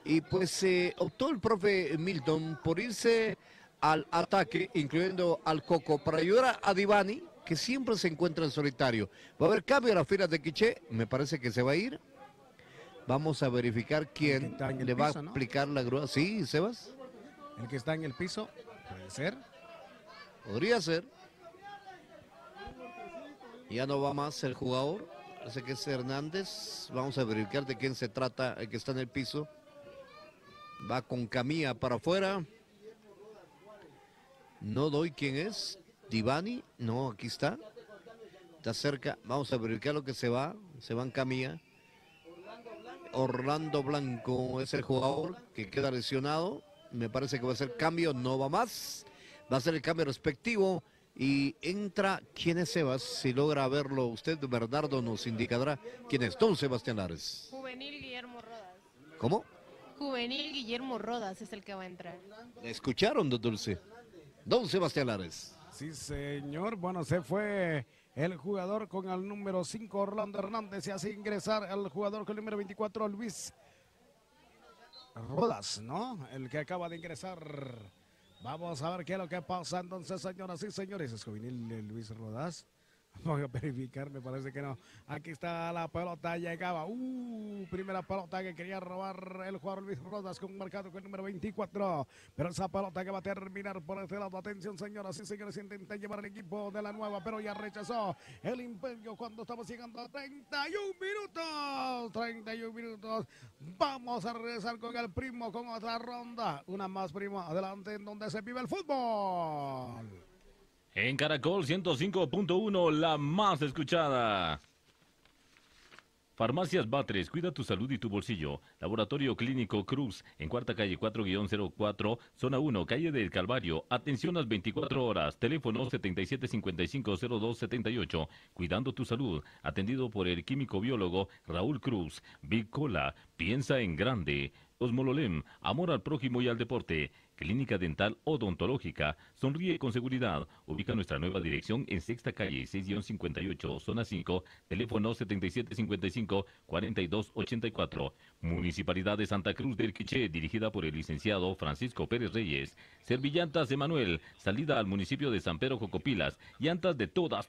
Speaker 3: Y pues optó el profe Milton por irse al ataque, incluyendo al Coco, para ayudar a Divani, que siempre se encuentra en solitario. Va a haber cambio a las filas de Quiché, me parece que se va a ir. Vamos a verificar quién le va a aplicar la grúa. Sí, Sebas.
Speaker 1: El que está en el piso, puede ser.
Speaker 3: Podría ser. Ya no va más el jugador. Parece que es Hernández. Vamos a verificar de quién se trata el que está en el piso. Va con Camilla para afuera. No doy quién es. Divani. No, aquí está. Está cerca. Vamos a verificar lo que se va. Se va en Camilla. Orlando Blanco es el jugador que queda lesionado. Me parece que va a ser cambio. No va más. Va a ser el cambio respectivo. Y entra, ¿quién es Sebas? Si logra verlo usted, Bernardo nos indicará quién es. Don Sebastián Lares.
Speaker 4: Juvenil Guillermo Rodas.
Speaker 3: ¿Cómo?
Speaker 4: Juvenil Guillermo Rodas es el que va a entrar.
Speaker 3: ¿Escucharon, don Dulce? Don Sebastián Lares.
Speaker 1: Sí, señor. Bueno, se fue el jugador con el número 5, Orlando Hernández, y hace ingresar al jugador con el número 24, Luis Rodas, ¿no? El que acaba de ingresar. Vamos a ver qué es lo que pasa entonces, señoras y señores. Es juvenil Luis Rodas. Voy a verificar, me parece que no. Aquí está la pelota, llegaba. Primera pelota que quería robar el jugador Luis Rodas, con un marcado con el número 24. Pero esa pelota que va a terminar por este lado. Atención, señoras y señores, intenta llevar el equipo de la Nueva, pero ya rechazó el Imperio cuando estamos llegando a 31 minutos. 31 minutos. Vamos a regresar con el primo, con otra ronda. Una más, primo, adelante, en donde se vive el fútbol.
Speaker 2: En Caracol 105.1, la más escuchada. Farmacias Batres, cuida tu salud y tu bolsillo. Laboratorio Clínico Cruz, en Cuarta Calle 4-04, Zona 1, Calle del Calvario. Atención las 24 horas. Teléfono 7755-0278. Cuidando tu salud. Atendido por el químico biólogo Raúl Cruz. Big Cola, piensa en grande. Osmololem, amor al prójimo y al deporte. Clínica Dental Odontológica, sonríe con seguridad. Ubica nuestra nueva dirección en Sexta Calle 6-58, Zona 5, teléfono 7755-4284. Municipalidad de Santa Cruz del Quiché, dirigida por el licenciado Francisco Pérez Reyes. Servillantas Emanuel, salida al municipio de San Pedro Cocopilas. Llantas de todas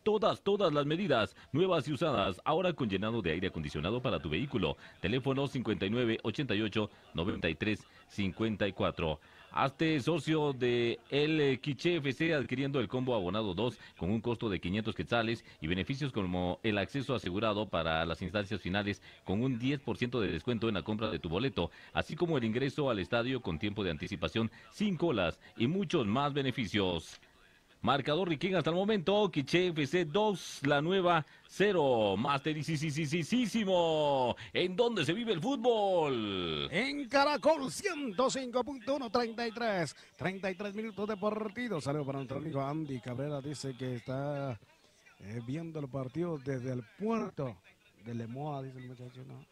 Speaker 2: las medidas, nuevas y usadas, ahora con llenado de aire acondicionado para tu vehículo. Teléfono 5988-9354. Hazte socio de El Quiché FC adquiriendo el combo abonado 2 con un costo de 500 quetzales y beneficios como el acceso asegurado para las instancias finales con un 10% de descuento en la compra de tu boleto, así como el ingreso al estadio con tiempo de anticipación, sin colas y muchos más beneficios. Marcador Riquín hasta el momento, Quiché FC 2, la Nueva 0, masterisísimo. ¿En dónde se vive el fútbol?
Speaker 1: En Caracol 105.1, 33 minutos de partido. Saludos para nuestro amigo Andy Cabrera, dice que está viendo el partido desde el puerto de Lemoa, dice el muchacho, ¿no?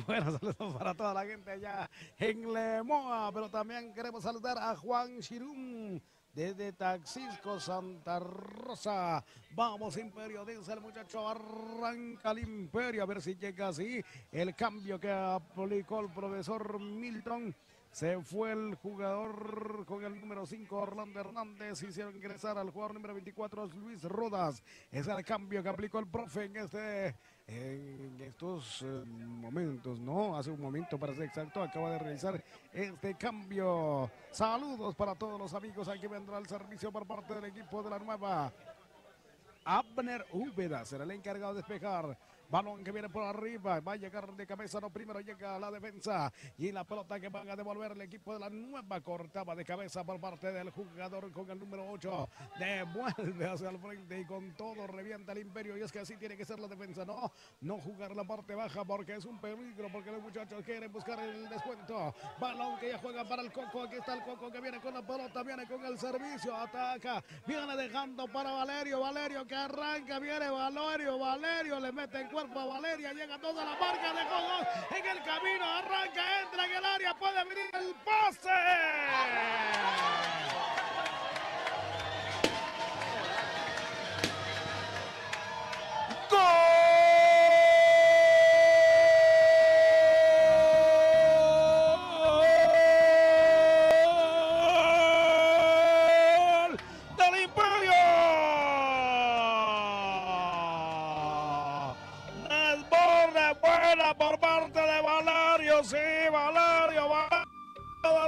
Speaker 1: Bueno, saludos para toda la gente allá en Lemoa, pero también queremos saludar a Juan Chirum desde Taxisco, Santa Rosa. Vamos, Imperio, dice el muchacho, arranca el Imperio, a ver si llega así el cambio que aplicó el profesor Milton. Se fue el jugador con el número 5, Orlando Hernández. Hicieron ingresar al jugador número 24, Luis Rodas. Es el cambio que aplicó el profe en estos momentos, ¿no? Hace un momento, para ser exacto, acaba de realizar este cambio. Saludos para todos los amigos. Aquí vendrá el servicio por parte del equipo de la nueva. Abner Úbeda será el encargado de despejar. Balón que viene por arriba, va a llegar de cabeza, no, primero llega a la defensa y la pelota que van a devolver el equipo de la nueva, cortaba de cabeza por parte del jugador con el número 8, devuelve hacia el frente y con todo revienta el Imperio, y es que así tiene que ser la defensa, no jugar la parte baja porque es un peligro, porque los muchachos quieren buscar el descuento. Balón que ya juega para el Coco, aquí está el Coco que viene con la pelota, viene con el servicio, ataca, viene dejando para Valerio que arranca, viene Valerio le mete el cuerpo a Valeria, llega toda la marca de Codos en el camino, arranca, entra en el área, puede venir el pase. Por parte de Valerio, sí, Valerio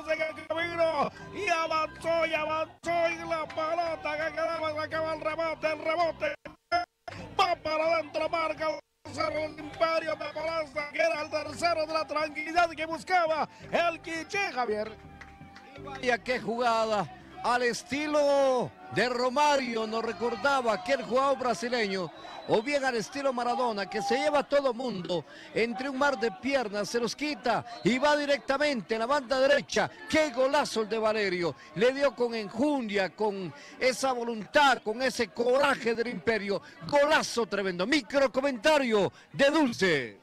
Speaker 1: en el camino y avanzó y la pelota que quedaba, se acaba el rebote va para adentro, marca el Imperio de Palaza, que era el tercero de la tranquilidad que buscaba el Quiché, Javier.
Speaker 3: Vaya qué jugada, al estilo de Romario, nos recordaba aquel jugador brasileño, o bien al estilo Maradona, que se lleva a todo mundo entre un mar de piernas, se los quita y va directamente en la banda derecha. ¡Qué golazo el de Valerio! Le dio con enjundia, con esa voluntad, con ese coraje del Imperio. Golazo tremendo. Micro comentario de Dulce.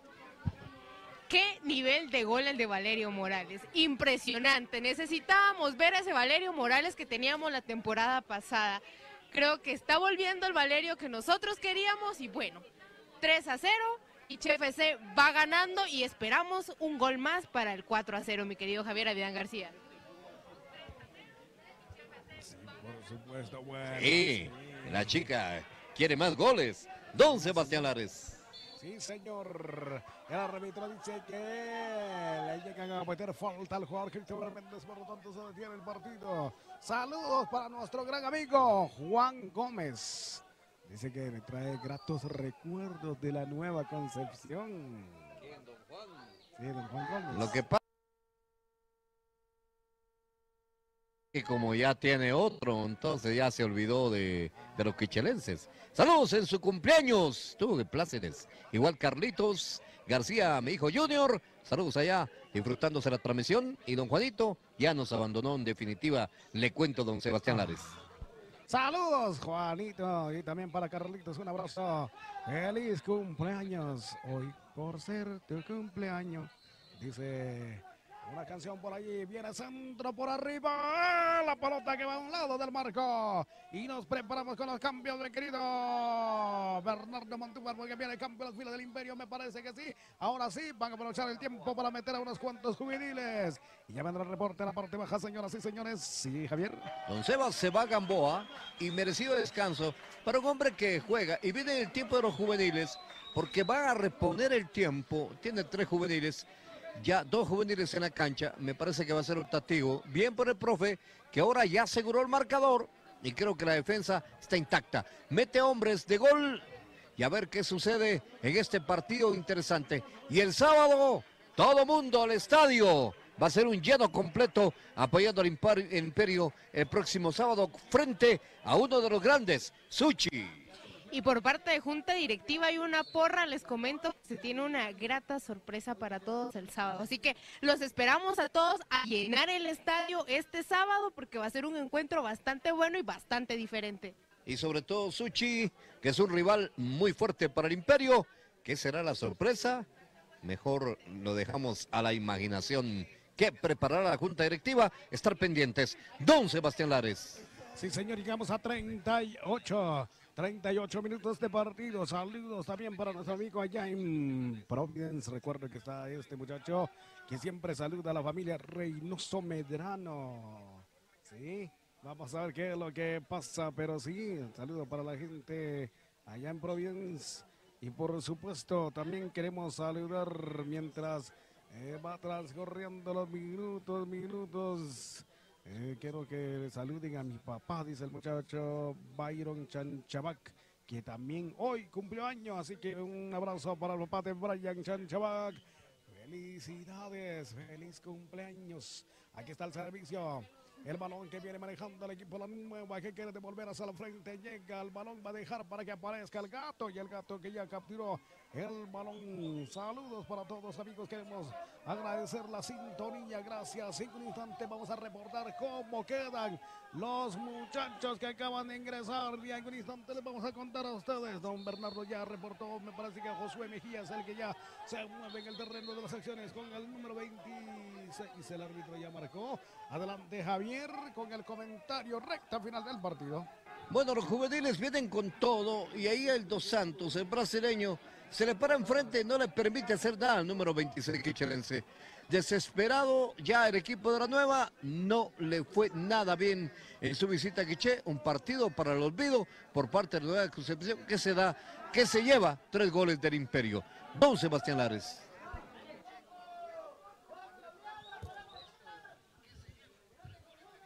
Speaker 4: Qué nivel de gol el de Valerio Morales, impresionante. Necesitábamos ver a ese Valerio Morales que teníamos la temporada pasada. Creo que está volviendo el Valerio que nosotros queríamos y bueno, 3-0 y FC va ganando y esperamos un gol más para el 4-0, mi querido Javier Avidán García.
Speaker 1: Sí, por supuesto, bueno.
Speaker 3: Sí, la chica quiere más goles. Don Sebastián Lares.
Speaker 1: Sí, señor. El árbitro dice que le llegan a meter falta al jugador Cristóbal Méndez, por lo tanto se detiene el partido. Saludos para nuestro gran amigo Juan Gómez. Dice que le trae gratos recuerdos de la Nueva Concepción.
Speaker 3: ¿Quién, don Juan?
Speaker 1: Sí, don Juan Gómez.
Speaker 3: Lo que pasa es que como ya tiene otro, entonces ya se olvidó de los quichelenses. Saludos en su cumpleaños, tú de Pláceres. Igual Carlitos García, mi hijo Junior. Saludos allá, disfrutándose la transmisión. Y don Juanito ya nos abandonó en definitiva, le cuento, don Sebastián Lares.
Speaker 1: Saludos, Juanito, y también para Carlitos, un abrazo. Feliz cumpleaños hoy por ser tu cumpleaños. Dice una canción por allí, viene centro por arriba, la pelota que va a un lado del marco. Y nos preparamos con los cambios, mi querido Bernardo Montúfar, porque viene el cambio a las filas del Imperio, me parece que sí. Ahora sí, van a aprovechar el tiempo para meter a unos cuantos juveniles. Y ya vendrá el reporte en la parte baja, señoras y señores. Sí, Javier.
Speaker 3: Don Sebas se va a Gamboa y merecido descanso para un hombre que juega y viene el tiempo de los juveniles, porque van a reponer el tiempo. Tiene 3 juveniles, ya 2 juveniles en la cancha, me parece que va a ser optativo. Bien por el profe, que ahora ya aseguró el marcador y creo que la defensa está intacta. Mete hombres de gol y a ver qué sucede en este partido interesante. Y el sábado, todo mundo al estadio. Va a ser un lleno completo apoyando al Imperio el próximo sábado frente a uno de los grandes, Suchi.
Speaker 4: Y por parte de Junta Directiva hay una porra, les comento, se tiene una grata sorpresa para todos el sábado. Así que los esperamos a todos a llenar el estadio este sábado porque va a ser un encuentro bastante bueno y bastante diferente.
Speaker 3: Y sobre todo Suchi, que es un rival muy fuerte para el Imperio. ¿Qué será la sorpresa? Mejor lo dejamos a la imaginación. ¿Qué preparará la Junta Directiva? Estar pendientes. Don Sebastián Lares.
Speaker 1: Sí, señor, llegamos a 38 minutos de partido. Saludos también para nuestro amigo allá en Providence. Recuerdo que está este muchacho que siempre saluda a la familia Reynoso Medrano. Sí, vamos a ver qué es lo que pasa, pero sí, saludo para la gente allá en Providence. Y por supuesto, también queremos saludar mientras va transcurriendo los minutos. Quiero que saluden a mi papá, dice el muchacho Byron Chanchabac, que también hoy cumplió años, así que un abrazo para el papá de Brian Chanchabac. Felicidades, feliz cumpleaños. Aquí está el servicio. El balón que viene manejando el equipo la nueva que quiere devolver hacia la frente. Llega el balón, va a dejar para que aparezca el gato. Y el gato que ya capturó el balón. Saludos para todos, amigos. Queremos agradecer la sintonía. Gracias. En un instante vamos a reportar cómo quedan los muchachos que acaban de ingresar. Y en un instante les vamos a contar a ustedes. Don Bernardo ya reportó. Me parece que Josué Mejía es el que ya se mueve en el terreno de las acciones con el número 26. El árbitro ya marcó. Adelante, Javier, con el comentario recta final del partido.
Speaker 3: Bueno, los juveniles vienen con todo y ahí el Dos Santos, el brasileño, se le para enfrente y no le permite hacer nada al número 26 quichelense. Desesperado ya el equipo de la nueva, no le fue nada bien en su visita a Quiché, un partido para el olvido por parte de la Nueva Concepción que se lleva 3 goles del Imperio. Don Sebastián Lares.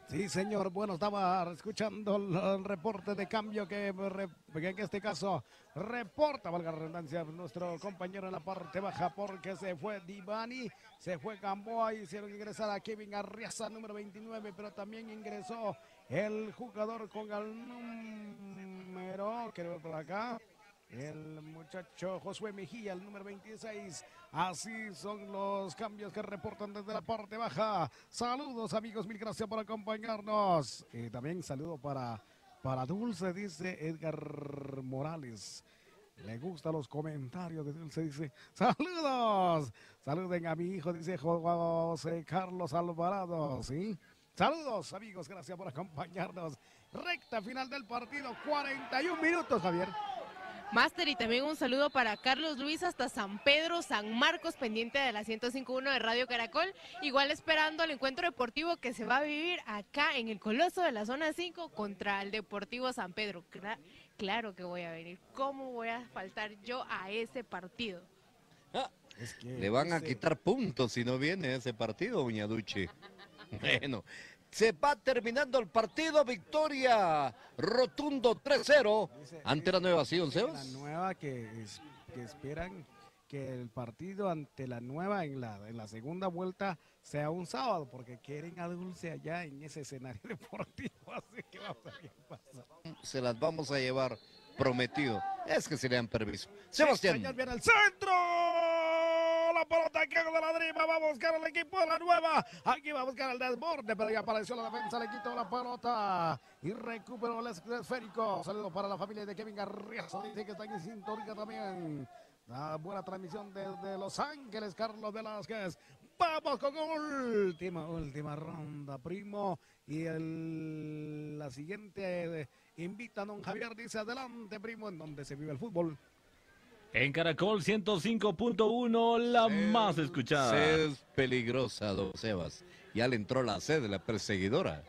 Speaker 1: Sí, señor. Bueno, estaba escuchando el reporte de cambio que en este caso reporta, valga la redundancia, nuestro compañero en la parte baja, porque se fue Divani, se fue Gamboa, hicieron ingresar a Kevin Arriaza, número 29, pero también ingresó el jugador con el número, creo por acá, el muchacho Josué Mejía, el número 26. Así son los cambios que reportan desde la parte baja. Saludos, amigos, mil gracias por acompañarnos. También saludo para Dulce, dice Edgar Morales. Le gustan los comentarios de Dulce, dice. Saludos. Saluden a mi hijo, dice José Carlos Alvarado, ¿sí? Saludos, amigos, gracias por acompañarnos. Recta final del partido, 41 minutos, Javier.
Speaker 4: Máster, y también un saludo para Carlos Luis hasta San Pedro, San Marcos, pendiente de la 105.1 de Radio Caracol. Igual esperando el encuentro deportivo que se va a vivir acá en el Coloso de la zona 5 contra el Deportivo San Pedro. Claro que voy a venir. ¿Cómo voy a faltar yo a ese partido?
Speaker 3: Es que le van a quitar puntos si no viene ese partido, doña Duchi. Bueno. Se va terminando el partido, victoria rotundo 3-0 ante la nueva, ¿sí, don Sebas?
Speaker 1: La nueva que esperan que el partido ante la nueva en la segunda vuelta sea un sábado, porque quieren a Dulce allá en ese escenario deportivo, así que vamos a ver qué pasa.
Speaker 3: Se las vamos a llevar, prometido, es que se le dan permiso. Sebastián.
Speaker 1: Sí, viene el centro. La pelota que de la driba, va a buscar el equipo de la nueva, aquí va a buscar el desborde, pero ya apareció la defensa, le quitó la pelota y recuperó el esférico. Saludos para la familia de Kevin Arriaza, dice que están en sintonía también. Una buena transmisión desde Los Ángeles, Carlos Velázquez. Vamos con última ronda, primo, y la siguiente invita a don Javier, dice adelante, primo, en donde se vive el fútbol.
Speaker 2: En Caracol 105.1, la más escuchada.
Speaker 3: Es peligrosa, don Sebas. Ya le entró la sed de la perseguidora.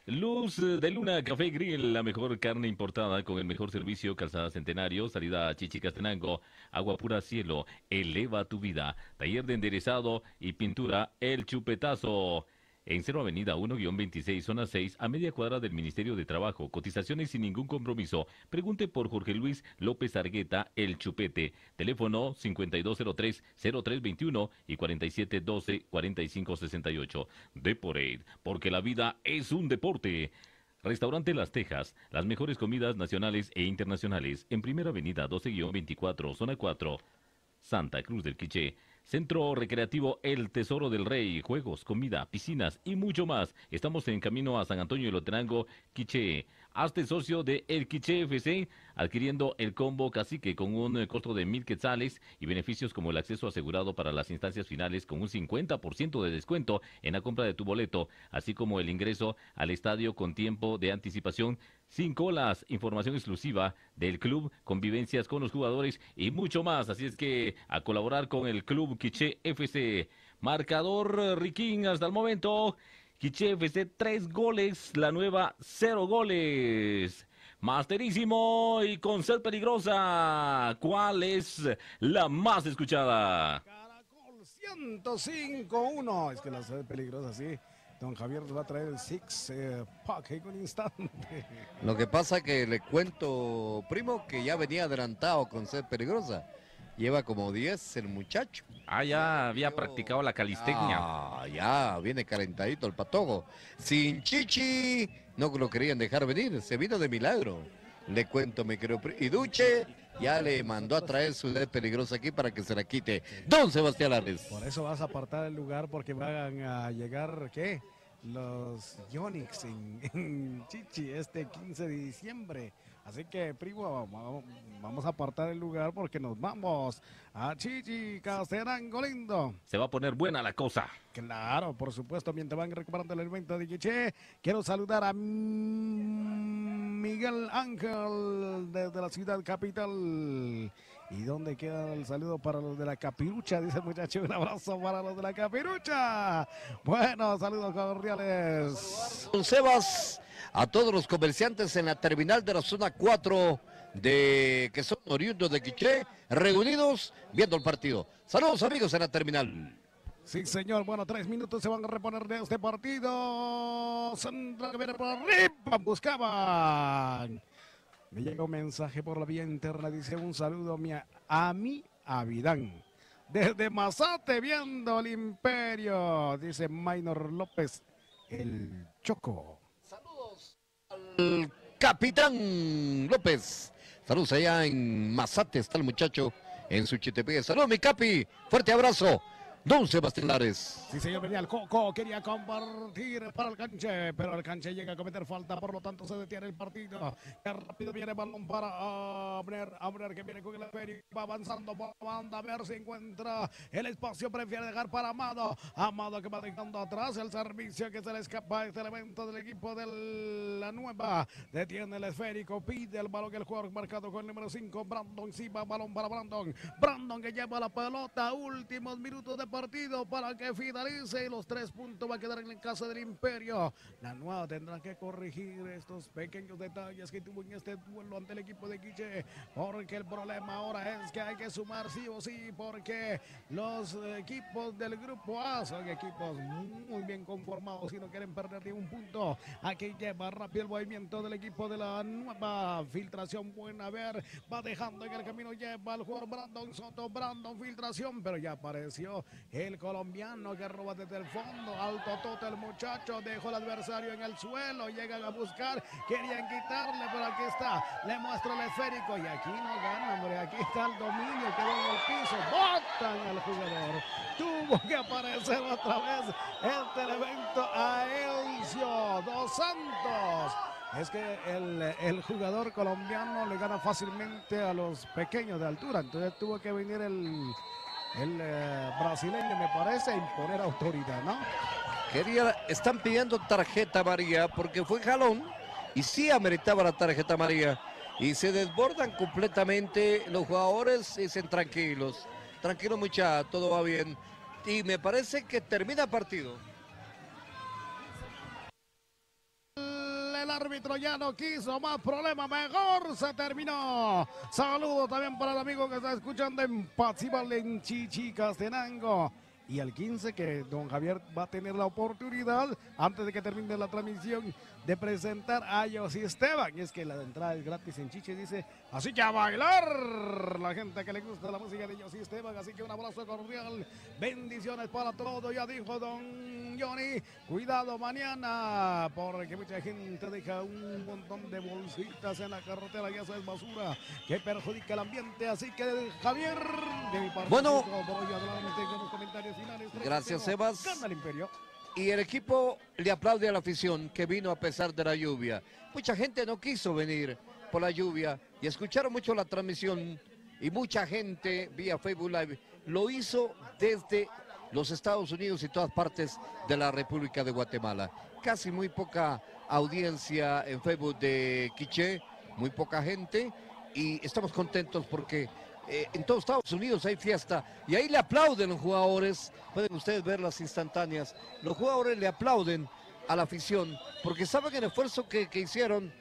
Speaker 2: Luz de Luna Café Grill, la mejor carne importada con el mejor servicio, Calzada Centenario, salida a Chichicastenango, agua pura cielo, eleva tu vida. Taller de enderezado y pintura, El Chupetazo. En 0 Avenida 1-26, zona 6, a media cuadra del Ministerio de Trabajo. Cotizaciones sin ningún compromiso. Pregunte por Jorge Luis López Argueta, El Chupete. Teléfono 5203-0321 y 4712-4568. Deporate, porque la vida es un deporte. Restaurante Las Tejas, las mejores comidas nacionales e internacionales. En Primera Avenida 12-24, zona 4, Santa Cruz del Quiché. Centro Recreativo El Tesoro del Rey, juegos, comida, piscinas y mucho más. Estamos en camino a San Antonio de Lotenango, Quiché. Hazte socio de El Quiché FC adquiriendo el combo Cacique con un costo de 1,000 quetzales y beneficios como el acceso asegurado para las instancias finales con un 50% de descuento en la compra de tu boleto, así como el ingreso al estadio con tiempo de anticipación, sin colas, información exclusiva del club, convivencias con los jugadores y mucho más. Así es que a colaborar con el Club Quiché FC. Marcador Riquín hasta el momento. Quiché FC 3 goles, la nueva 0 goles. Masterísimo y con sed peligrosa. ¿Cuál es la más escuchada?
Speaker 1: Caracol 105-1. Es que la sed peligrosa, sí. Don Javier nos va a traer el six pack en un instante.
Speaker 3: Lo que pasa que le cuento, primo, que ya venía adelantado con sed peligrosa. Lleva como 10 el muchacho.
Speaker 2: Ah, ya había practicado la calistecnia.
Speaker 3: Ah, ya, viene calentadito el patojo. Sin chichi, no lo querían dejar venir, se vino de milagro. Le cuento, me creo. Y Duche ya le mandó a traer su sed peligrosa aquí para que se la quite don Sebastián Lares.
Speaker 1: Por eso vas a apartar el lugar porque van a llegar, ¿qué? Los Yonix en Chichi este 15 de diciembre. Así que, primo, vamos a apartar el lugar porque nos vamos a Chichi, Castenango lindo.
Speaker 2: Se va a poner buena la cosa.
Speaker 1: Claro, por supuesto, mientras van recuperando el evento de Quiché, quiero saludar a Miguel Ángel desde la ciudad capital. ¿Y dónde queda el saludo para los de la Capirucha? Dice el muchacho, un abrazo para los de la Capirucha. Bueno, saludos cordiales.
Speaker 3: Don Sebas, a todos los comerciantes en la terminal de la zona 4 que son oriundos de Quiché, reunidos viendo el partido. Saludos amigos en la terminal.
Speaker 1: Sí, señor. Bueno, 3 minutos se van a reponer de este partido. Sandra que viene por arriba. Buscaban. Me llega un mensaje por la vía interna. Dice un saludo a mi Avidán. Desde Mazate viendo el Imperio. Dice Maynor López, el Choco.
Speaker 3: Saludos al Capitán López. Saludos allá en Mazate. Está el muchacho en su Chitepe. Saludos mi Capi. Fuerte abrazo. Don Sebastián Lares.
Speaker 1: Sí, señor, venía el Coco, quería compartir para el Canche, pero el Canche llega a cometer falta, por lo tanto se detiene el partido. Qué rápido viene el balón para Abner que viene con el esférico, va avanzando por la banda, a ver si encuentra el espacio, prefiere dejar para Amado. Amado que va dejando atrás el servicio que se le escapa a este elemento del equipo de la nueva. Detiene el esférico, pide el balón, el jugador marcado con el número 5, Brandon Silva, balón para Brandon. Brandon que lleva la pelota, últimos minutos de partido para que finalice y los 3 puntos va a quedar en la casa del Imperio. La nueva tendrá que corregir estos pequeños detalles que tuvo en este duelo ante el equipo de Quiché, porque el problema ahora es que hay que sumar sí o sí, porque los equipos del grupo A son equipos muy bien conformados y no quieren perder ni un punto. Aquí lleva rápido el movimiento del equipo de la nueva, filtración buena, a ver, va dejando en el camino, lleva el jugador Brandon Soto, Brandon filtración, pero ya apareció el colombiano que roba desde el fondo, alto total el muchacho, dejó al adversario en el suelo, llegan a buscar, querían quitarle, pero aquí está, le muestra el esférico y aquí no gana, hombre, aquí está el dominio, quedó en el piso, botan al jugador, tuvo que aparecer otra vez el televento a Elcio Dos Santos. Es que el jugador colombiano le gana fácilmente a los pequeños de altura, entonces tuvo que venir el brasileño, me parece, imponer autoridad, ¿no?
Speaker 3: Están pidiendo tarjeta amarilla porque fue jalón y sí ameritaba la tarjeta amarilla y se desbordan completamente los jugadores y dicen tranquilos, muchachos, todo va bien y me parece que termina el partido.
Speaker 1: El árbitro ya no quiso más problemas, mejor se terminó. Saludos también para el amigo que está escuchando en Patzibal, en Chichi, Castenango. Y el 15 que don Javier va a tener la oportunidad, antes de que termine la transmisión, de presentar a Yossi Esteban. Y es que la entrada es gratis en Chichi, dice, así que a bailar la gente que le gusta la música de Yossi Esteban. Así que un abrazo cordial, bendiciones para todos. Ya dijo don Johnny, cuidado mañana, porque mucha gente deja un montón de bolsitas en la carretera y eso es basura que perjudica el ambiente. Así que Javier, de mi parte,
Speaker 3: bueno,
Speaker 1: por hoy adelante con los comentarios finales.
Speaker 3: Gracias, Sebas.
Speaker 1: Gana el Imperio.
Speaker 3: Y el equipo le aplaude a la afición que vino a pesar de la lluvia. Mucha gente no quiso venir, por la lluvia y escucharon mucho la transmisión y mucha gente vía Facebook Live lo hizo desde los Estados Unidos y todas partes de la República de Guatemala. Casi muy poca audiencia en Facebook de Quiché, muy poca gente y estamos contentos porque en todos Estados Unidos hay fiesta y ahí le aplauden los jugadores. Pueden ustedes ver las instantáneas. Los jugadores le aplauden a la afición porque saben el esfuerzo que hicieron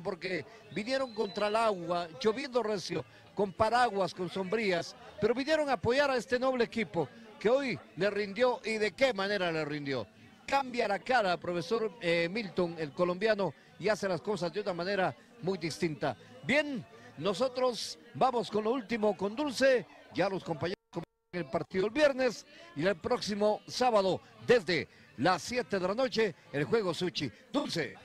Speaker 3: porque vinieron contra el agua, lloviendo recio, con paraguas, con sombrías, pero vinieron a apoyar a este noble equipo que hoy le rindió y de qué manera le rindió. Cambia la cara, profesor Milton, el colombiano, y hace las cosas de una manera muy distinta. Bien, nosotros vamos con lo último con Dulce, ya los compañeros comienzan el partido el viernes y el próximo sábado desde las 7 de la noche el juego Suchi. Dulce.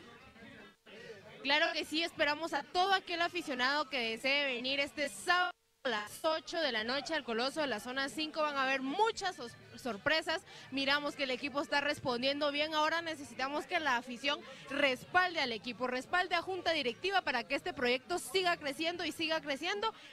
Speaker 4: Claro que sí, esperamos a todo aquel aficionado que desee venir este sábado a las 8 de la noche al Coloso de la zona 5. Van a haber muchas sorpresas. Miramos que el equipo está respondiendo bien. Ahora necesitamos que la afición respalde al equipo, respalde a junta directiva para que este proyecto siga creciendo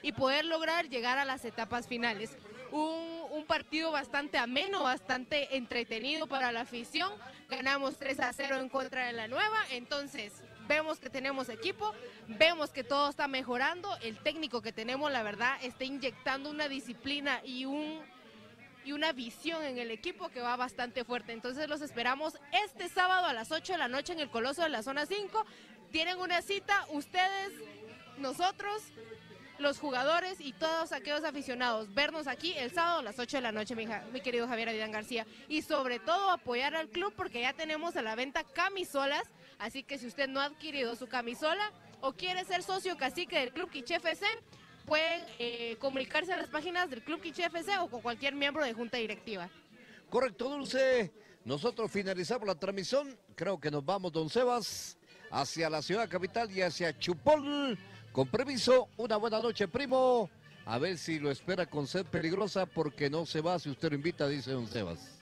Speaker 4: y poder lograr llegar a las etapas finales. Un partido bastante ameno, bastante entretenido para la afición. Ganamos 3-0 en contra de la Nueva, entonces vemos que tenemos equipo, vemos que todo está mejorando, el técnico que tenemos, la verdad, está inyectando una disciplina y una visión en el equipo que va bastante fuerte. Entonces los esperamos este sábado a las 8 de la noche en el Coloso de la zona 5. Tienen una cita, ustedes, nosotros, los jugadores y todos aquellos aficionados, vernos aquí el sábado a las 8 de la noche, mi querido Javier Avidán García, y sobre todo apoyar al club porque ya tenemos a la venta camisolas, así que si usted no ha adquirido su camisola o quiere ser socio cacique del Club Quiché FC, pueden comunicarse a las páginas del Club Quiché FC o con cualquier miembro de junta directiva.
Speaker 3: Correcto, Dulce, nosotros finalizamos la transmisión, creo que nos vamos, don Sebas, hacia la ciudad capital y hacia Chupol. Con permiso, una buena noche, primo. A ver si lo espera con sed peligrosa porque no se va si usted lo invita, dice don Sebas.